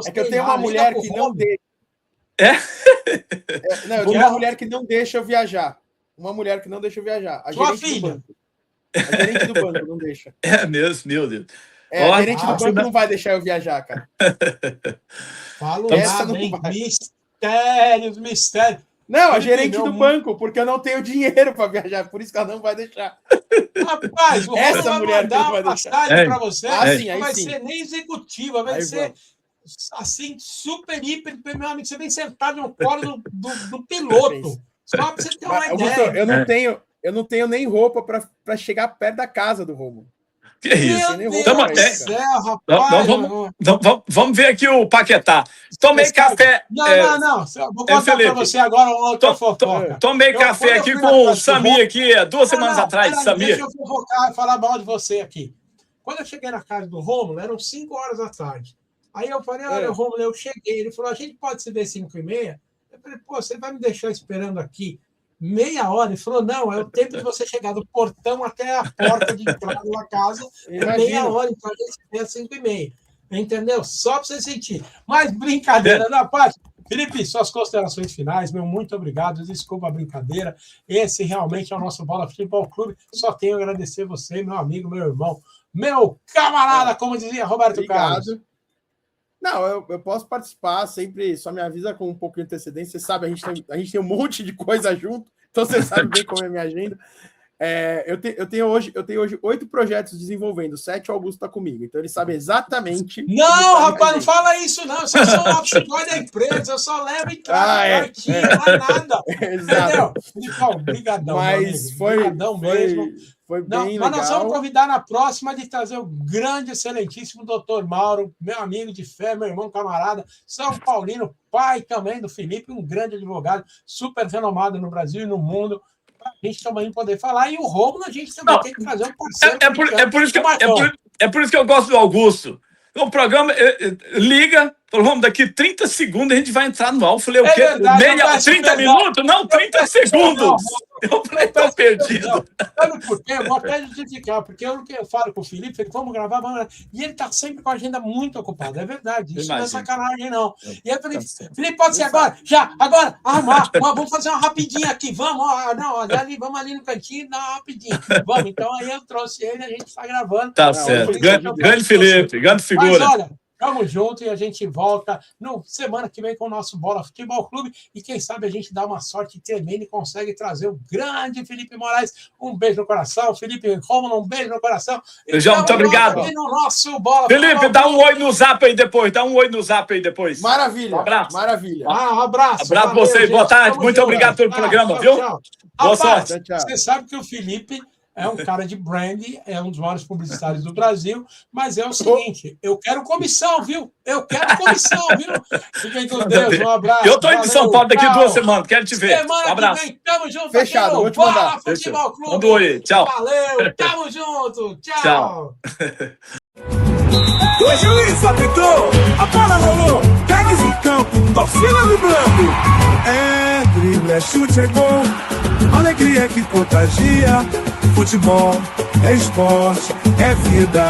É que eu tenho uma mulher que não deixa. Não, eu tenho uma mulher que não deixa eu viajar. Uma mulher que não deixa eu viajar. A gerente do banco. A gerente do banco não deixa. É mesmo, meu Deus. A gerente do banco não vai deixar eu viajar, cara. Fala nada, hein? Mistérios. Não, a gerente do banco, porque eu não tenho dinheiro para viajar, por isso que ela não vai deixar. Rapaz, o essa vai mulher mandar não vai uma deixar. passagem para você, não vai ser nem executiva, vai ser vamos. Assim, super, hiper, meu amigo, você vem sentado no colo do piloto. Só para você ter uma ideia. Eu não tenho nem roupa para chegar perto da casa do Romulo. Que isso? Meu Deus do céu, rapaz. Vamos ver aqui o Paquetá. Tomei café. Não. Vou contar para você agora uma outra fofoca. Tomei café aqui com o Samir aqui, 2 semanas atrás, Samir. Deixa eu fofocar e falar mal de você aqui. Quando eu cheguei na casa do Rômulo, eram 5 horas da tarde. Aí eu falei, olha, Rômulo, eu cheguei. Ele falou, a gente pode se ver 5h30? Eu falei, pô, você vai me deixar esperando aqui meia hora? Ele falou, não, é o tempo de você chegar do portão até a porta de entrada da casa, meia hora, então a gente se vê às 5h30. Entendeu? Só para você sentir. Mas brincadeira da parte. Felipe, suas considerações finais, meu muito obrigado, desculpa a brincadeira. Esse realmente é o nosso Bola Futebol Clube. Só tenho a agradecer você, meu amigo, meu irmão, meu camarada, como dizia Roberto Carlos. Não, eu posso participar, sempre só me avisa com um pouco de antecedência. Você sabe, a gente tem um monte de coisa junto, então você sabe bem como é a minha agenda. Eu tenho hoje 8 projetos desenvolvendo, 7 o Augusto está comigo, então ele sabe exatamente. Não, rapaz, não fala isso, não. Eu só sou o office boy da empresa, eu só levo entrada, partida, não é nada. Entendeu? Obrigadão, mas obrigadão mesmo. Foi bem legal. Mas nós vamos convidar na próxima de trazer o grande, excelentíssimo Dr. Mauro, meu amigo de fé, meu irmão camarada, São Paulino, pai também do Felipe, um grande advogado, super renomado no Brasil e no mundo. A gente também poder falar. E o Romulo, a gente também tem que trazer um parceiro. É por isso que eu gosto do Augusto. O programa liga, falou, daqui 30 segundos a gente vai entrar no ar. Eu falei, o quê? 30 minutos? Não, 30 segundos. Eu falei, tô perdido. Sabe por quê? Eu vou até justificar, porque eu falo com o Felipe, ele, vamos gravar, e ele tá sempre com a agenda muito ocupada. É verdade, isso não é sacanagem, não. E aí eu falei, Felipe, pode ser agora? Já, agora, arrumar. Vamos fazer uma rapidinha aqui, vamos, vamos ali no cantinho, dá uma rapidinha. Vamos, então aí eu trouxe ele, a gente tá gravando. Tá certo. Grande Felipe, grande figura. Mas olha, tamo junto e a gente volta semana que vem com o nosso Bola Futebol Clube e quem sabe a gente dá uma sorte tremenda e consegue trazer o grande Felipe Moraes. Um beijo no coração. Felipe Romulo, um beijo no coração. Beijão, muito obrigado. No nosso Bola Felipe, dá um oi no zap aí depois. Maravilha. Um abraço. Maravilha. Um abraço. Abraço pra vocês, boa tarde. Muito obrigado pelo programa, viu? Boa sorte. Você sabe que o Felipe é um cara de brand, é um dos maiores publicitários do Brasil, mas é o seguinte, eu quero comissão, viu? Fiquem com Deus, um abraço. Eu tô indo de São Paulo daqui 2 semanas, quero te ver. Um abraço. Que vem, tamo junto. Fechado, vou te mandar. Futebol Clube. Manda um oi, tchau. Valeu, tamo junto, tchau. O juiz apitou, a bola rolou, pegues em campo, torcida do branco. É drible, é chute, é gol, alegria que contagia. Futebol é esporte, é vida.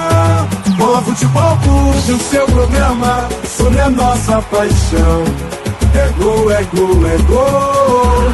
Bola Futebol Clube, o seu programa sobre a nossa paixão. É gol, é gol, é gol.